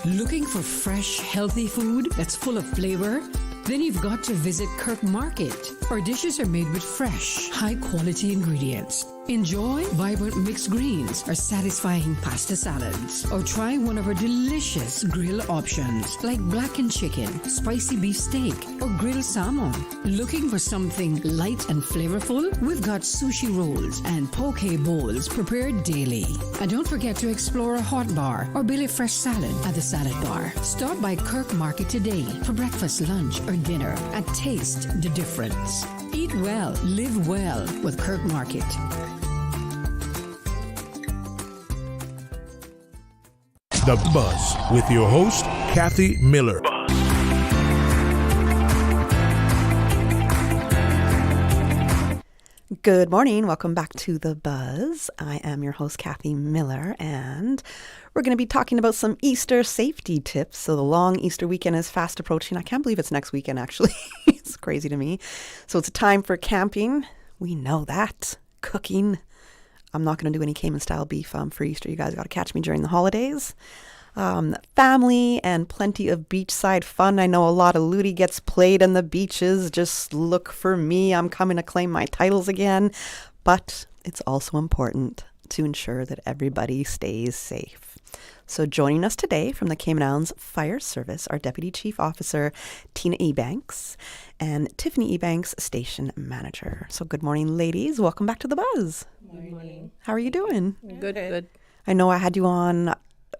Looking for fresh, healthy food that's full of flavor? Then you've got to visit Kirk Market. Our dishes are made with fresh, high-quality ingredients. Enjoy vibrant mixed greens or satisfying pasta salads. Or try one of our delicious grill options like blackened chicken, spicy beef steak, or grilled salmon. Looking for something light and flavorful? We've got sushi rolls and poke bowls prepared daily. And don't forget to explore a hot bar or Billy Fresh salad at the salad bar. Stop by Kirk Market today for breakfast, lunch, or dinner and taste the difference. Eat well, live well with Kirk Market. The Buzz with your host, Kathy Miller. Good morning. Welcome back to The Buzz. I am your host, Kathy Miller, and we're going to be talking about some Easter safety tips. So the long Easter weekend is fast approaching. I can't believe it's next weekend, actually. It's crazy to me. So it's a time for camping. We know that. Cooking. I'm not going to do any Cayman-style beef for Easter. You guys got to catch me during the holidays. Family and plenty of beachside fun. I know a lot of Ludi gets played on the beaches. Just look for me. I'm coming to claim my titles again. But it's also important to ensure that everybody stays safe. So joining us today from the Cayman Islands Fire Service, our Deputy Chief Officer, Tina Ebanks, and Tiffany Ebanks, Station Manager. So good morning, ladies. Welcome back to The Buzz. Good morning. How are you doing? Good. I know I had you on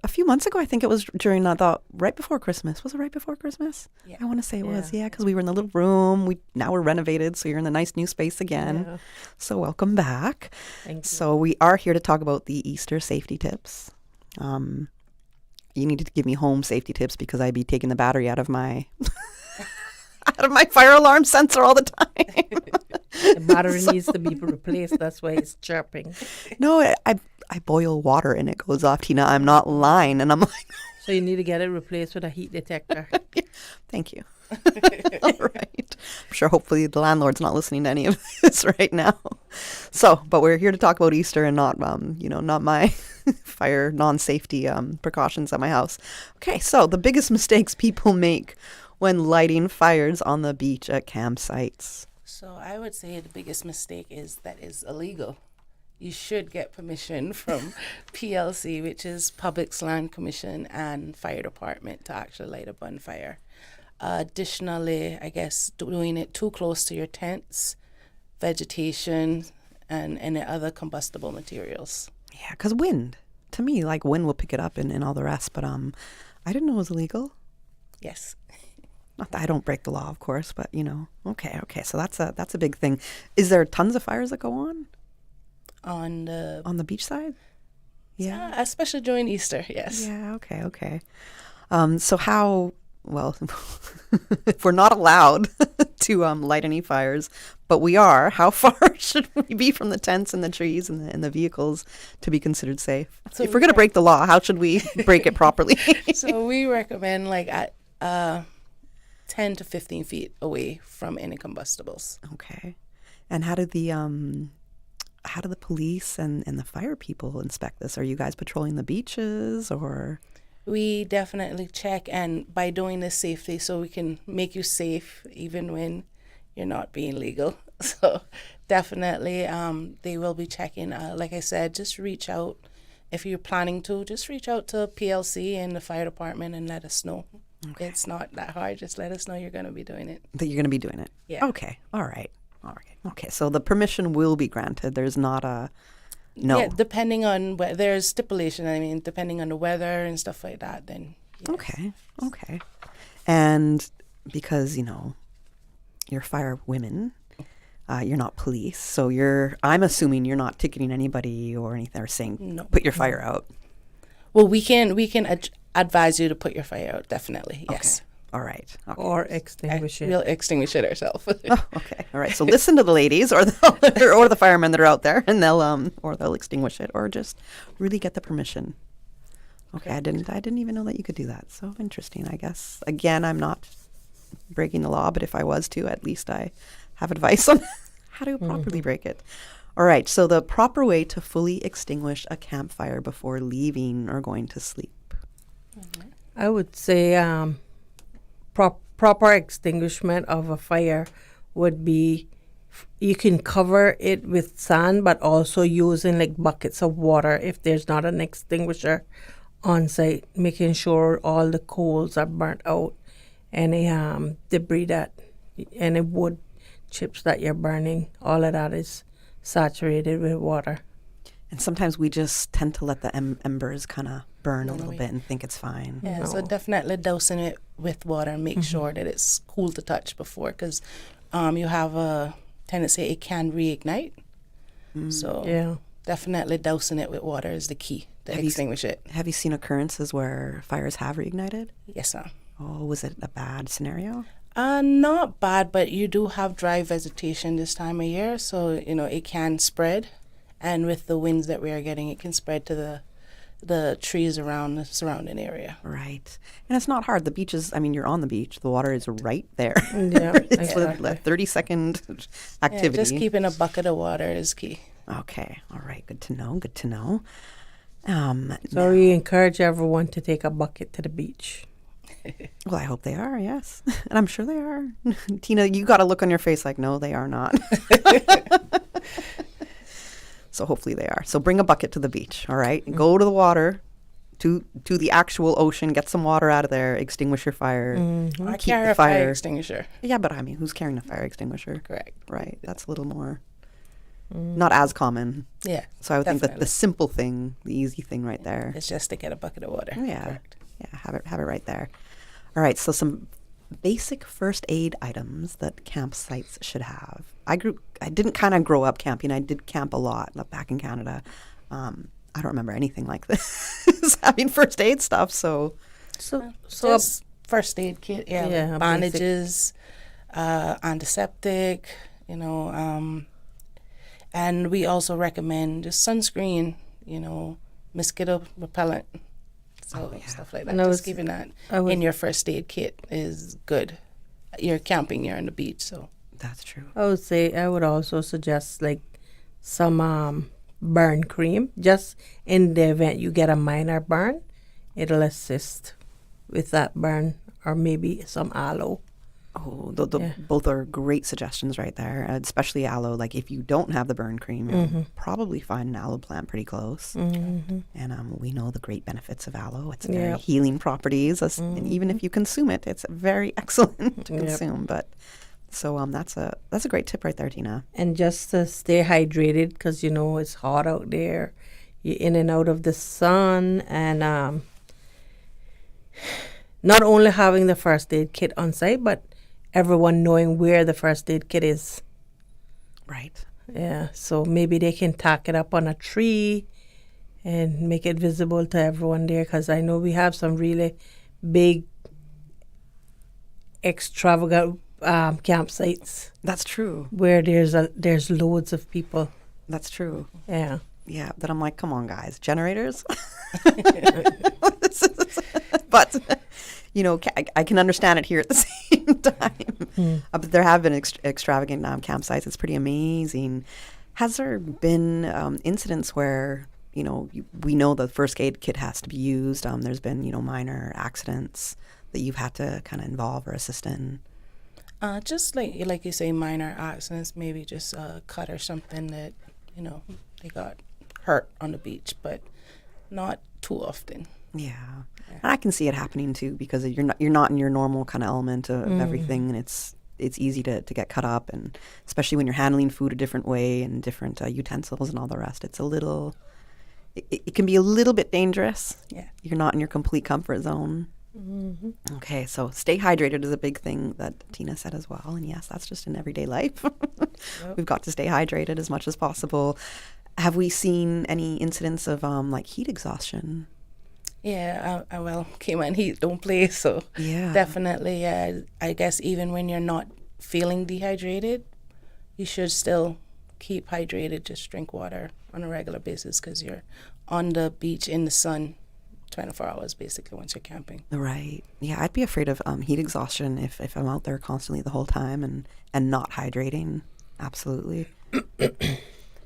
a few months ago. I think it was during right before Christmas. Was it right before Christmas? Yeah. I want to say it was. Yeah, because we were in the little room. Now we're renovated, so you're in the nice new space again. Yeah. So welcome back. Thank you. So we are here to talk about the Easter safety tips. You need to give me home safety tips because I'd be taking the battery out of my fire alarm sensor all the time. The battery needs to be replaced. That's why it's chirping. No, I boil water and it goes off, Tina. I'm not lying. And I'm like... So you need to get it replaced with a heat detector. Thank you. All right. I'm sure hopefully the landlord's not listening to any of this right now. So, but we're here to talk about Easter and not my fire non-safety precautions at my house. Okay, so the biggest mistakes people make when lighting fires on the beach at campsites. So I would say the biggest mistake is that it's illegal. you should get permission from PLC, which is Public Land Commission, and fire department to actually light a bonfire. Additionally, I guess doing it too close to your tents, vegetation, and any other combustible materials. Yeah, because wind, to me, like wind will pick it up and all the rest, but I didn't know it was illegal. Yes. Not that I don't break the law, of course, but okay. So that's a big thing. Is there tons of fires that go on? On the beach side? Yeah. Especially during Easter, yes. Yeah, okay. So how, well, if we're not allowed to light any fires, but we are, how far should we be from the tents and the trees and the vehicles to be considered safe? So if we're going to break the law, how should we break it properly? So we recommend like at 10 to 15 feet away from any combustibles. Okay. And how do the police and the fire people inspect this? Are you guys patrolling the beaches or? We definitely check, and by doing this safely, so we can make you safe even when you're not being legal. So definitely they will be checking. Like I said, just reach out. If you're planning to, just reach out to PLC and the fire department and let us know. Okay. It's not that hard. Just let us know you're going to be doing it. That you're going to be doing it? Yeah. Okay. All right. Okay. So the permission will be granted. There's not a no. Yeah, depending on there's stipulation. I mean, depending on the weather and stuff like that, then yes. Okay. And because, you're fire women, you're not police, so I'm assuming you're not ticketing anybody or anything or saying put your fire out. Well, we can advise you to put your fire out, definitely. Yes. Okay. All right. Okay. Or extinguish it. We'll extinguish it ourselves. Okay. All right. So listen to the ladies or the firemen that are out there, and they'll extinguish it, or just really get the permission. Okay. I didn't even know that you could do that. So interesting. I guess again, I'm not breaking the law, but if I was to, at least I have advice on how to properly break it. All right. So the proper way to fully extinguish a campfire before leaving or going to sleep. I would say proper extinguishment of a fire would be you can cover it with sand, but also using like buckets of water if there's not an extinguisher on site, making sure all the coals are burnt out, any debris any wood chips that you're burning, all of that is saturated with water. And sometimes we just tend to let the embers kind of burn a little bit and think it's fine. Yeah, so definitely dousing it with water and make sure that it's cool to touch before, because you have a tendency it can reignite. So definitely dousing it with water is the key to extinguish it. Have you seen occurrences where fires have reignited? Yes, sir. Oh, was it a bad scenario? Not bad, but you do have dry vegetation this time of year, so it can spread. And with the winds that we are getting, it can spread to the trees around the surrounding area. Right. And it's not hard. The beach is, you're on the beach. The water is right there. Yeah. It's a 30-second activity. Yeah, just keeping a bucket of water is key. Okay. All right. Good to know. So we encourage everyone to take a bucket to the beach. Well, I hope they are, yes. And I'm sure they are. Tina, you got a look on your face like, no, they are not. So hopefully they are. So bring a bucket to the beach, all right? Mm-hmm. Go to the water, to the actual ocean, get some water out of there, extinguish your fire. Mm-hmm. I carry a fire extinguisher. Yeah, but who's carrying a fire extinguisher? Correct. Right. That's a little more, not as common. Yeah, so I would think that the simple thing, the easy thing right there. Is just to get a bucket of water. Yeah. Correct. Yeah, have it right there. All right, so some basic first aid items that campsites should have. I didn't kind of grow up camping. I did camp a lot back in Canada. I don't remember anything like this. First aid stuff. So just first aid kit. Yeah, bandages, antiseptic. And we also recommend just sunscreen. Mosquito repellent. So stuff like that. Just keeping that in your first aid kit is good. You're camping, you're on the beach, so. That's true. I would also suggest like some burn cream. Just in the event you get a minor burn, it'll assist with that burn, or maybe some aloe. Oh, both are great suggestions right there, especially aloe. Like if you don't have the burn cream, you'll probably find an aloe plant pretty close. And we know the great benefits of aloe. It's very healing properties. And even if you consume it, it's very excellent to consume. But so that's a great tip right there, Tina. And just to stay hydrated, because it's hot out there. You're in and out of the sun, and not only having the first aid kit on site, but everyone knowing where the first aid kit is. Right. Yeah, so maybe they can tack it up on a tree and make it visible to everyone there, because I know we have some really big, extravagant campsites. That's true. Where there's loads of people. That's true. Yeah. Yeah, but I'm like, come on, guys, generators. But I can understand it here at the same time. But there have been extravagant campsites. It's pretty amazing. Has there been incidents where we know the first aid kit has to be used? There's been minor accidents that you've had to kind of involve or assist in. Just like you say, minor accidents, maybe just a cut or something that they got hurt on the beach, but not too often. Yeah. And I can see it happening too, because you're not in your normal kind of element of everything, and it's easy to get cut up, and especially when you're handling food a different way and different utensils and all the rest. It's a little, it can be a little bit dangerous. Yeah. You're not in your complete comfort zone. Okay, so stay hydrated is a big thing that Tina said as well, and yes, that's just in everyday life. We've got to stay hydrated as much as possible. Have we seen any incidents of like heat exhaustion? Yeah, Cayman heat don't play, so definitely. I guess even when you're not feeling dehydrated, you should still keep hydrated. Just drink water on a regular basis, because you're on the beach in the sun 24 hours basically once you're camping. Right. Yeah, I'd be afraid of heat exhaustion if I'm out there constantly the whole time and not hydrating. Absolutely.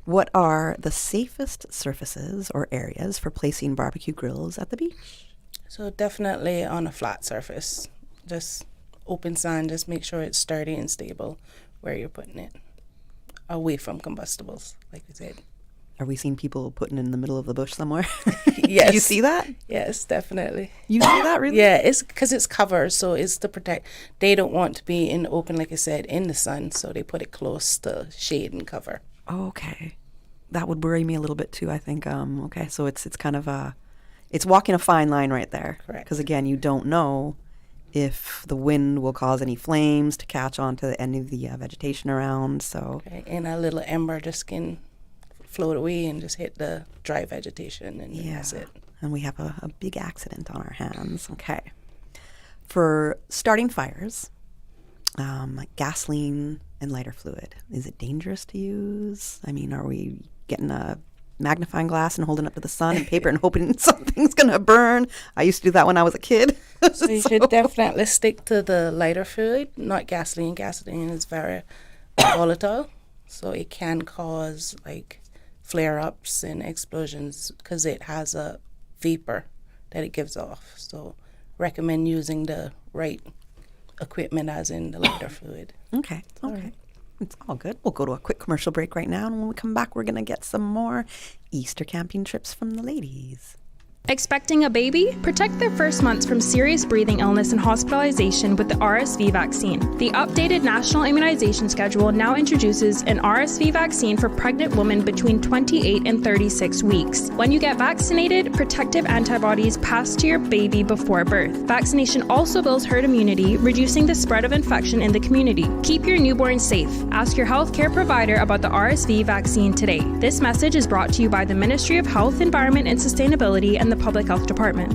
What are the safest surfaces or areas for placing barbecue grills at the beach? So definitely on a flat surface. Just open sand, just make sure it's sturdy and stable where you're putting it. Away from combustibles, like we said. Are we seeing people putting it in the middle of the bush somewhere? Yes. Do you see that? Yes, definitely. You see that, really? Yeah, it's because it's covered, so it's to protect. They don't want to be in the open, like I said, in the sun, so they put it close to shade and cover. Oh, okay. That would worry me a little bit too, I think. Okay, so it's kind of it's walking a fine line right there. Correct. Because again, you don't know if the wind will cause any flames to catch onto any of the vegetation around. So and a little ember just can float away and just hit the dry vegetation, and that's it. And we have a big accident on our hands. Okay. For starting fires, like gasoline and lighter fluid, is it dangerous to use? I mean, are we getting a magnifying glass and holding it up to the sun and paper and hoping something's going to burn? I used to do that when I was a kid. So you should definitely stick to the lighter fluid, not gasoline. Gasoline is very volatile, so it can cause like flare-ups and explosions because it has a vapor that it gives off. So recommend using the right equipment, as in the lighter fluid. Okay. It's all good. We'll go to a quick commercial break right now, and when we come back, we're going to get some more Easter camping trips from the ladies. Expecting a baby? Protect their first months from serious breathing illness and hospitalization with the RSV vaccine. The updated national immunization schedule now introduces an RSV vaccine for pregnant women between 28 and 36 weeks. When you get vaccinated, protective antibodies pass to your baby before birth. Vaccination also builds herd immunity, reducing the spread of infection in the community. Keep your newborn safe. Ask your healthcare provider about the RSV vaccine today. This message is brought to you by the Ministry of Health, Environment and Sustainability and the Public Health Department.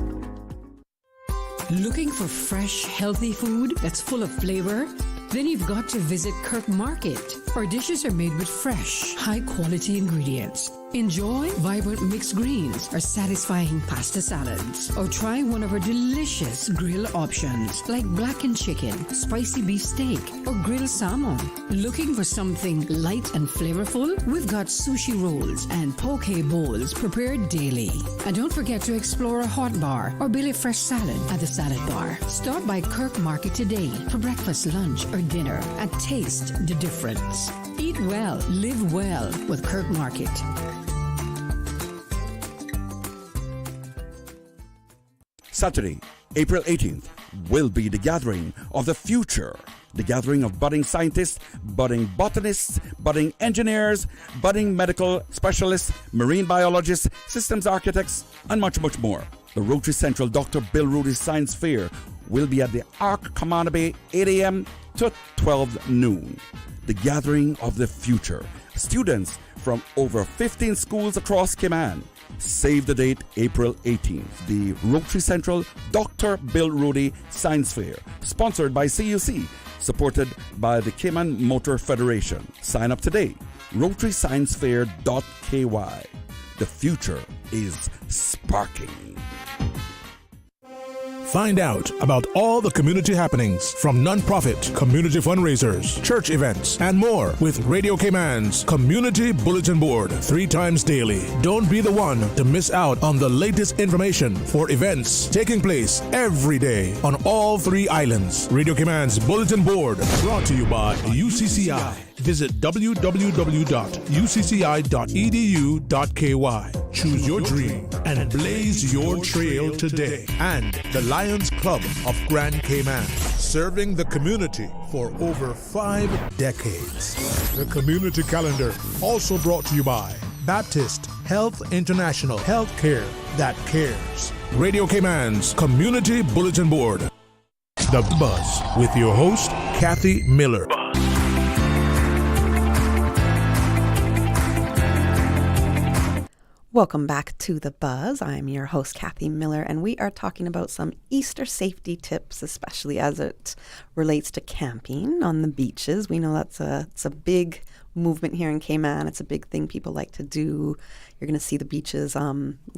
Looking for fresh, healthy food that's full of flavor? Then you've got to visit Kirk Market. Our dishes are made with fresh, high-quality ingredients. Enjoy vibrant mixed greens or satisfying pasta salads. Or try one of our delicious grill options like blackened chicken, spicy beef steak, or grilled salmon. Looking for something light and flavorful? We've got sushi rolls and poke bowls prepared daily. And don't forget to explore a hot bar or Billy Fresh salad at the salad bar. Stop by Kirk Market today for breakfast, lunch, or dinner and taste the difference. Eat well, live well with Kirk Market. Saturday, April 18th, will be the gathering of the future. The gathering of budding scientists, budding botanists, budding engineers, budding medical specialists, marine biologists, systems architects, and much, much more. The Rotary Central Dr. Bill Rudy Science Fair will be at the Arc Commander Bay 8 a.m. to 12 noon. The gathering of the future. Students from over 15 schools across Cayman. Save the date, April 18th. The Rotary Central Dr. Bill Rudy Science Fair, sponsored by CUC, supported by the Cayman Motor Federation. Sign up today, rotarysciencefair.ky. The future is sparking. Find out about all the community happenings from nonprofit, community fundraisers, church events, and more with Radio Cayman's Community Bulletin Board 3 times daily. Don't be the one to miss out on the latest information for events taking place every day on all 3 islands. Radio Cayman's Bulletin Board, brought to you by UCCI. Visit www.ucci.edu.ky. Choose your dream and blaze your trail today. And the Lions Club of Grand Cayman, serving the community for over 5 decades. The community calendar, also brought to you by Baptist Health International, healthcare that cares. Radio Cayman's Community Bulletin Board. The Buzz with your host, Kathy Miller. Welcome back to The Buzz. I'm your host, Kathy Miller, and we are talking about some Easter safety tips, especially as it relates to camping on the beaches. We know it's a big movement here in Cayman. It's a big thing people like to do. You're going to see the beaches.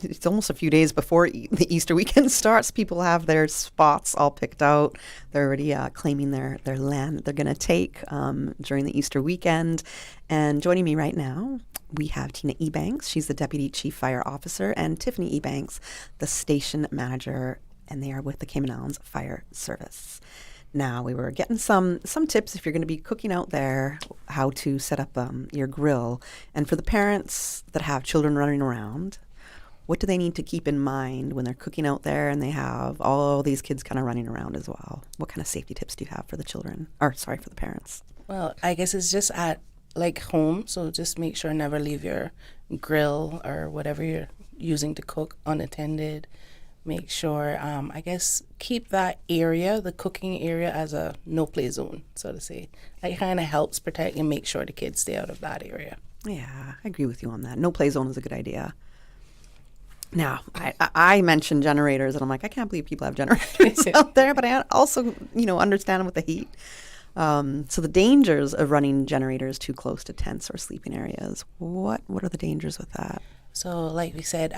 It's almost a few days before the Easter weekend starts. People have their spots all picked out. They're already claiming their land that they're going to take during the Easter weekend. And joining me right now, we have Tina Ebanks. She's the Deputy Chief Fire Officer, and Tiffany Ebanks, the Station Manager, and they are with the Cayman Islands Fire Service. Now, we were getting some tips if you're going to be cooking out there, how to set up your grill. And for the parents that have children running around, what do they need to keep in mind when they're cooking out there and they have all these kids kind of running around as well? What kind of safety tips do you have for the children? Or, sorry, for the parents? Well, I guess it's just at home, so just make sure never leave your grill or whatever you're using to cook unattended. Make sure, I guess, keep that area, the cooking area, as a no-play zone, so to say. That kind of helps protect and make sure the kids stay out of that area. Yeah, I agree with you on that. No-play zone is a good idea. Now, I mentioned generators, and I'm like, I can't believe people have generators out there, but I also, understand with the heat. So the dangers of running generators too close to tents or sleeping areas. What are the dangers with that? So, like we said,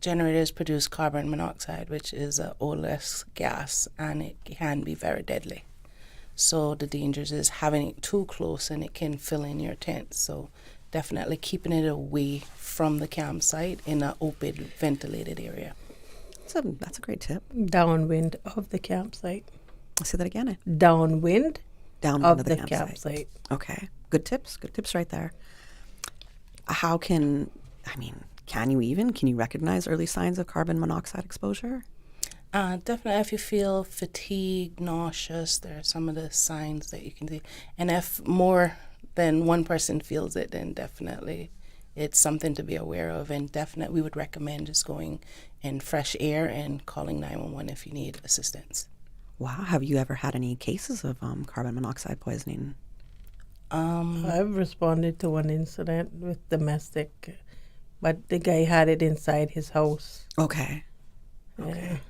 generators produce carbon monoxide, which is an odorless gas, and it can be very deadly. So the dangers is having it too close, and it can fill in your tent. So definitely keeping it away from the campsite in an open, ventilated area. That's a great tip. Downwind of the campsite. Say that again. Downwind of the campsite. Okay. Good tips right there. Can you recognize early signs of carbon monoxide exposure? Definitely, if you feel fatigued, nauseous, there are some of the signs that you can see. And if more than one person feels it, then definitely it's something to be aware of. And definitely we would recommend just going in fresh air and calling 911 if you need assistance. Wow. Have you ever had any cases of carbon monoxide poisoning? I've responded to one incident with domestic, but the guy had it inside his house. Okay.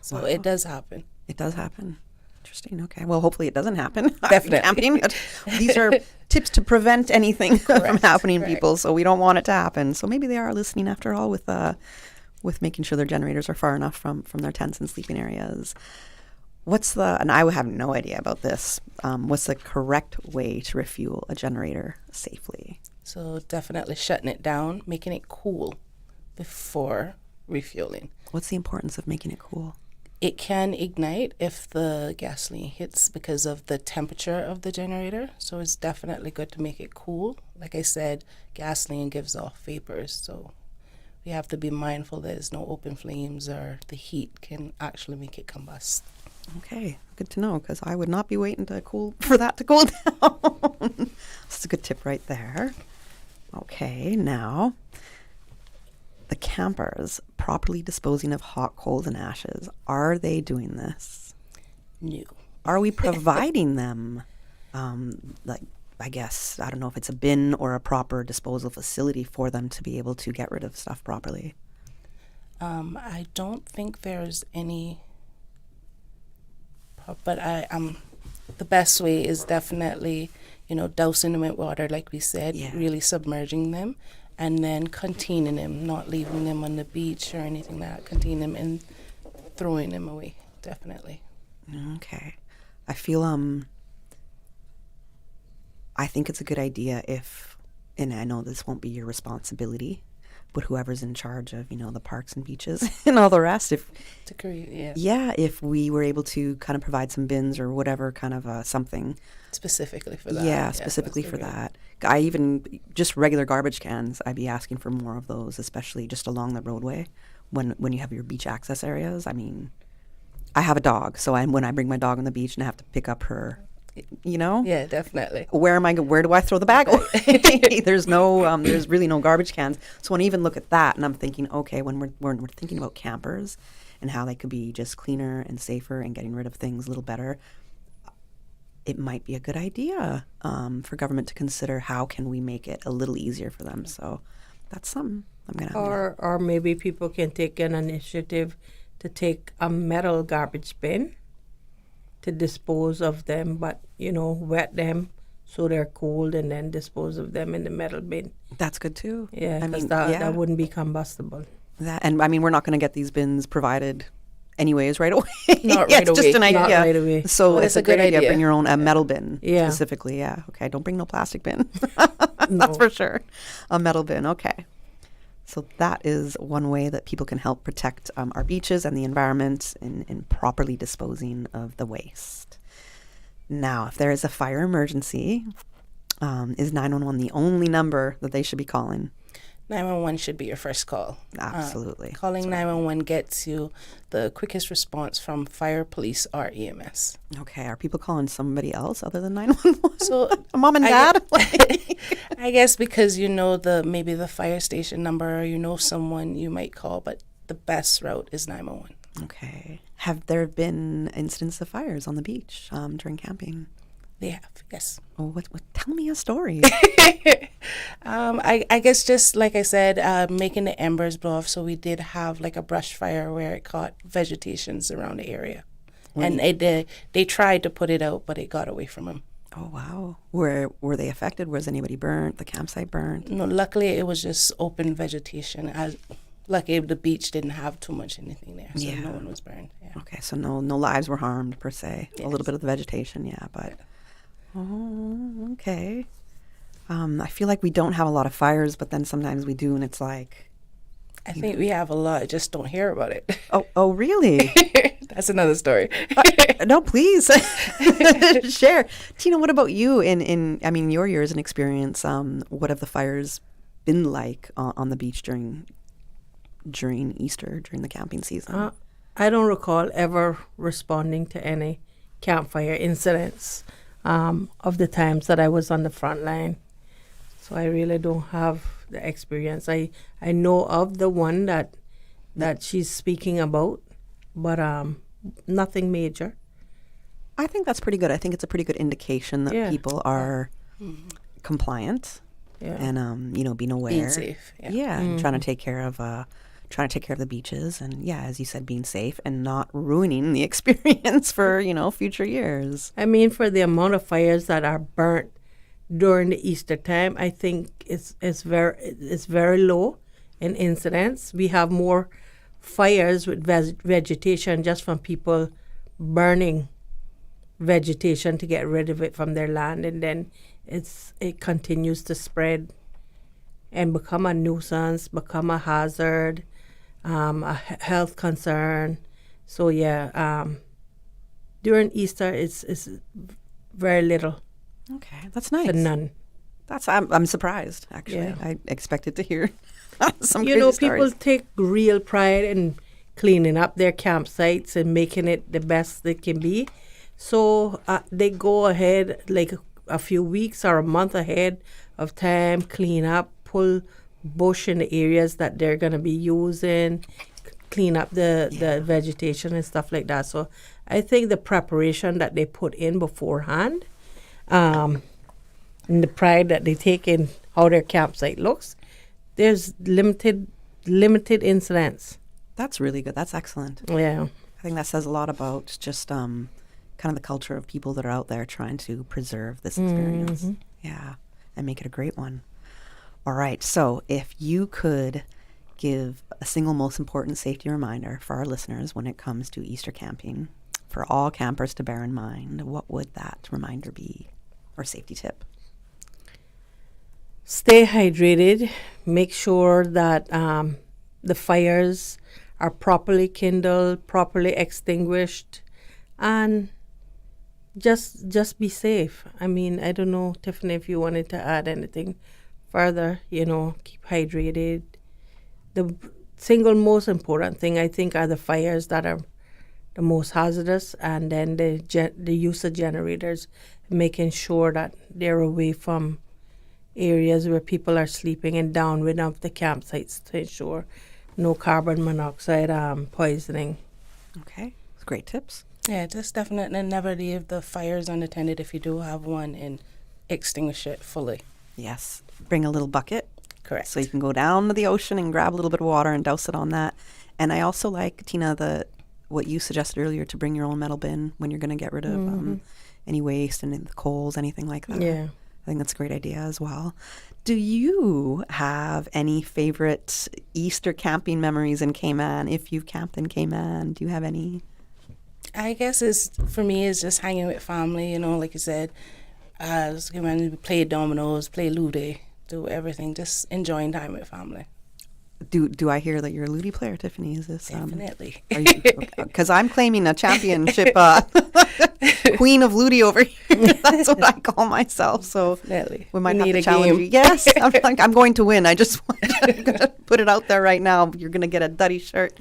So it does happen. It does happen. Interesting. Okay. Well, hopefully it doesn't happen. Definitely. These are tips to prevent anything from happening, people. So we don't want it to happen. So maybe they are listening after all with making sure their generators are far enough from their tents and sleeping areas. And I have no idea about this, what's the correct way to refuel a generator safely? So definitely shutting it down, making it cool before refueling. What's the importance of making it cool? It can ignite if the gasoline hits because of the temperature of the generator. So it's definitely good to make it cool. Like I said, gasoline gives off vapors. So we have to be mindful there's no open flames or the heat can actually make it combust. Okay, good to know, because I would not be waiting for that to cool down. That's a good tip right there. Okay, now the campers properly disposing of hot coals and ashes. Are they doing this? No. Are we providing them, I guess, I don't know if it's a bin or a proper disposal facility for them to be able to get rid of stuff properly? I don't think there's any, but the best way is definitely, dousing them with water, like we said, really submerging them, and then containing them, not leaving them on the beach or anything like that, containing them and throwing them away, definitely. Okay. I feel, I think it's a good idea and I know this won't be your responsibility, but whoever's in charge of, the parks and beaches and all the rest, if we were able to kind of provide some bins or whatever kind of something. Specifically for that. Yeah, specifically for that. I even, just regular garbage cans, I'd be asking for more of those, especially just along the roadway when you have your beach access areas. I mean, I have a dog, so when I bring my dog on the beach and I have to pick up her, Yeah, definitely. Where do I throw the bag away? There's really no garbage cans. So when I even look at that and I'm thinking, okay, when we're thinking about campers and how they could be just cleaner and safer and getting rid of things a little better, it might be a good idea for government to consider how can we make it a little easier for them. So that's something I'm going to Or maybe people can take an initiative to take a metal garbage bin to dispose of them, but, wet them so they're cold and then dispose of them in the metal bin. That's good too. Yeah, because that wouldn't be combustible. We're not going to get these bins provided anyways right away. Not right away. It's just an idea. Not right away. So it's a great idea. Bring your own metal bin specifically. Yeah. Okay. Don't bring no plastic bin. That's for sure. A metal bin. Okay. So that is one way that people can help protect our beaches and the environment in properly disposing of the waste. Now, if there is a fire emergency, is 911 the only number that they should be calling? 911 should be your first call. Absolutely. Calling 911 gets you the quickest response from fire, police, or EMS. Okay. Are people calling somebody else other than 911? So mom and dad? I guess because maybe the fire station number, or someone you might call, but the best route is 911. Okay. Have there been incidents of fires on the beach during camping? They have, yes. Oh, tell me a story. I guess just like I said, making the embers blow off. So we did have like a brush fire where it caught vegetations around the area. And they tried to put it out, but it got away from them. Oh, wow. Were they affected? Was anybody burnt? The campsite burnt? No, luckily it was just open vegetation. Luckily the beach didn't have too much anything there, so no one was burned. Yeah. Okay, so no lives were harmed per se. Yes. A little bit of the vegetation, but... Oh, okay. I feel like we don't have a lot of fires, but then sometimes we do, and it's like... I think we have a lot, just don't hear about it. Oh, really? That's another story. No, please. Share. Tina, what about you in your years and experience? What have the fires been like on the beach during Easter, during the camping season? I don't recall ever responding to any campfire incidents of the times that I was on the front line. So I really don't have the experience. I know of the one that she's speaking about, but nothing major. I think that's pretty good. I think it's a pretty good indication that people are compliant and being aware, being safe. And trying to take care of the beaches, and as you said, being safe and not ruining the experience for future years. I mean, for the amount of fires that are burnt during the Easter time, I think it's very low in incidence. We have more fires with vegetation just from people burning vegetation to get rid of it from their land, and then it continues to spread and become a nuisance, become a hazard, a health concern. So during Easter it's very little. Okay, that's nice. To none. I'm surprised actually. Yeah. I expected to hear some You crazy know, stories. people take real pride in cleaning up their campsites and making it the best it can be. So they go ahead like a few weeks or a month ahead of time, clean up, pull bush in the areas that they're going to be using, clean up the vegetation and stuff like that. So I think the preparation that they put in beforehand, and the pride that they take in how their campsite looks, there's limited incidents. That's really good. That's excellent. Yeah. I think that says a lot about just kind of the culture of people that are out there trying to preserve this experience. Mhm. Yeah, and make it a great one. All right, so if you could give a single most important safety reminder for our listeners when it comes to Easter camping, for all campers to bear in mind, what would that reminder be, or safety tip? Stay hydrated. Make sure that the fires are properly kindled, properly extinguished, and just be safe. I mean, I don't know, Tiffany, if you wanted to add anything further. Keep hydrated. The single most important thing, I think, are the fires that are the most hazardous, and then the use of generators, making sure that they're away from areas where people are sleeping and downwind of the campsites to ensure no carbon monoxide poisoning. Okay, that's great tips. Yeah, just definitely never leave the fires unattended if you do have one, and extinguish it fully. Yes, bring a little bucket. Correct. So you can go down to the ocean and grab a little bit of water and douse it on that. And I also like, Tina, what you suggested earlier, to bring your own metal bin when you're going to get rid of any waste and the coals, anything like that. Yeah. I think that's a great idea as well. Do you have any favorite Easter camping memories in Cayman? If you've camped in Cayman, do you have any? I guess for me is just hanging with family, like you said. Play dominoes, play Ludo, do everything, just enjoying time with family. Do I hear that you're a Ludi player, Tiffany? Is this definitely? Because I'm claiming a championship queen of Ludi over here. That's what I call myself. So definitely. We might have to challenge you. Yes, I'm going to win. I'm going to put it out there right now. You're going to get a Duddy shirt.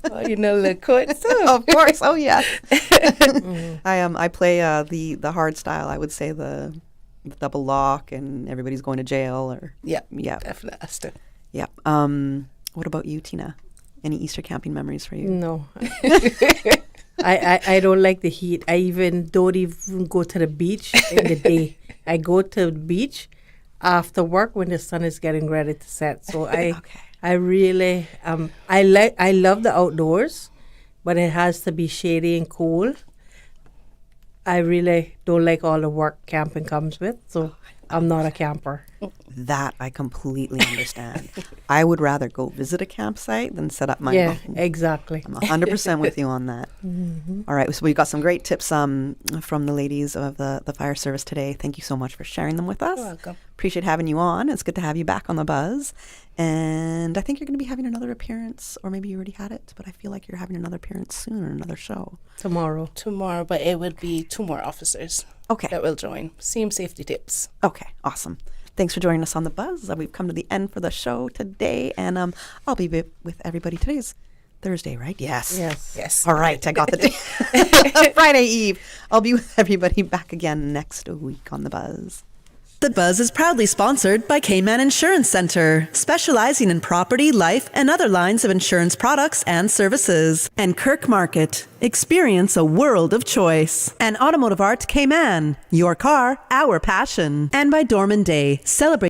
The courts too. Of course. Oh yeah. I play the hard style. I would say the double lock, and everybody's going to jail. Or yeah, definitely. Yeah. What about you, Tina? Any Easter camping memories for you? No. I don't like the heat. I don't even go to the beach in the day. I go to the beach after work when the sun is getting ready to set. So I really I love the outdoors, but it has to be shady and cool. I really don't like all the work camping comes with, so I'm not a camper. That I completely understand. I would rather go visit a campsite than set up my Yeah, home. exactly. I'm 100% with you on that. Mhm. All right, so we got some great tips from the ladies of the fire service today. Thank you so much for sharing them with us. You're welcome. Appreciate having you on. It's good to have you back on the Buzz. And I think you're going to be having another appearance, or maybe you already had it, but I feel like you're having another appearance soon on another show. Tomorrow, but it would be 2 more officers. Okay. That will join. Same safety tips. Okay, awesome. Thanks for joining us on the Buzz. We've come to the end for the show today, and I'll be with everybody. Today's Thursday, right? Yes. Yes. All right, I got the day. Friday Eve. I'll be with everybody back again next week on the Buzz. The Buzz is proudly sponsored by Cayman Insurance Center, specializing in property, life, and other lines of insurance products and services. And Kirk Market. Experience a world of choice. And Automotive Art Cayman. Your car, our passion. And by Dorman Day. Celebrate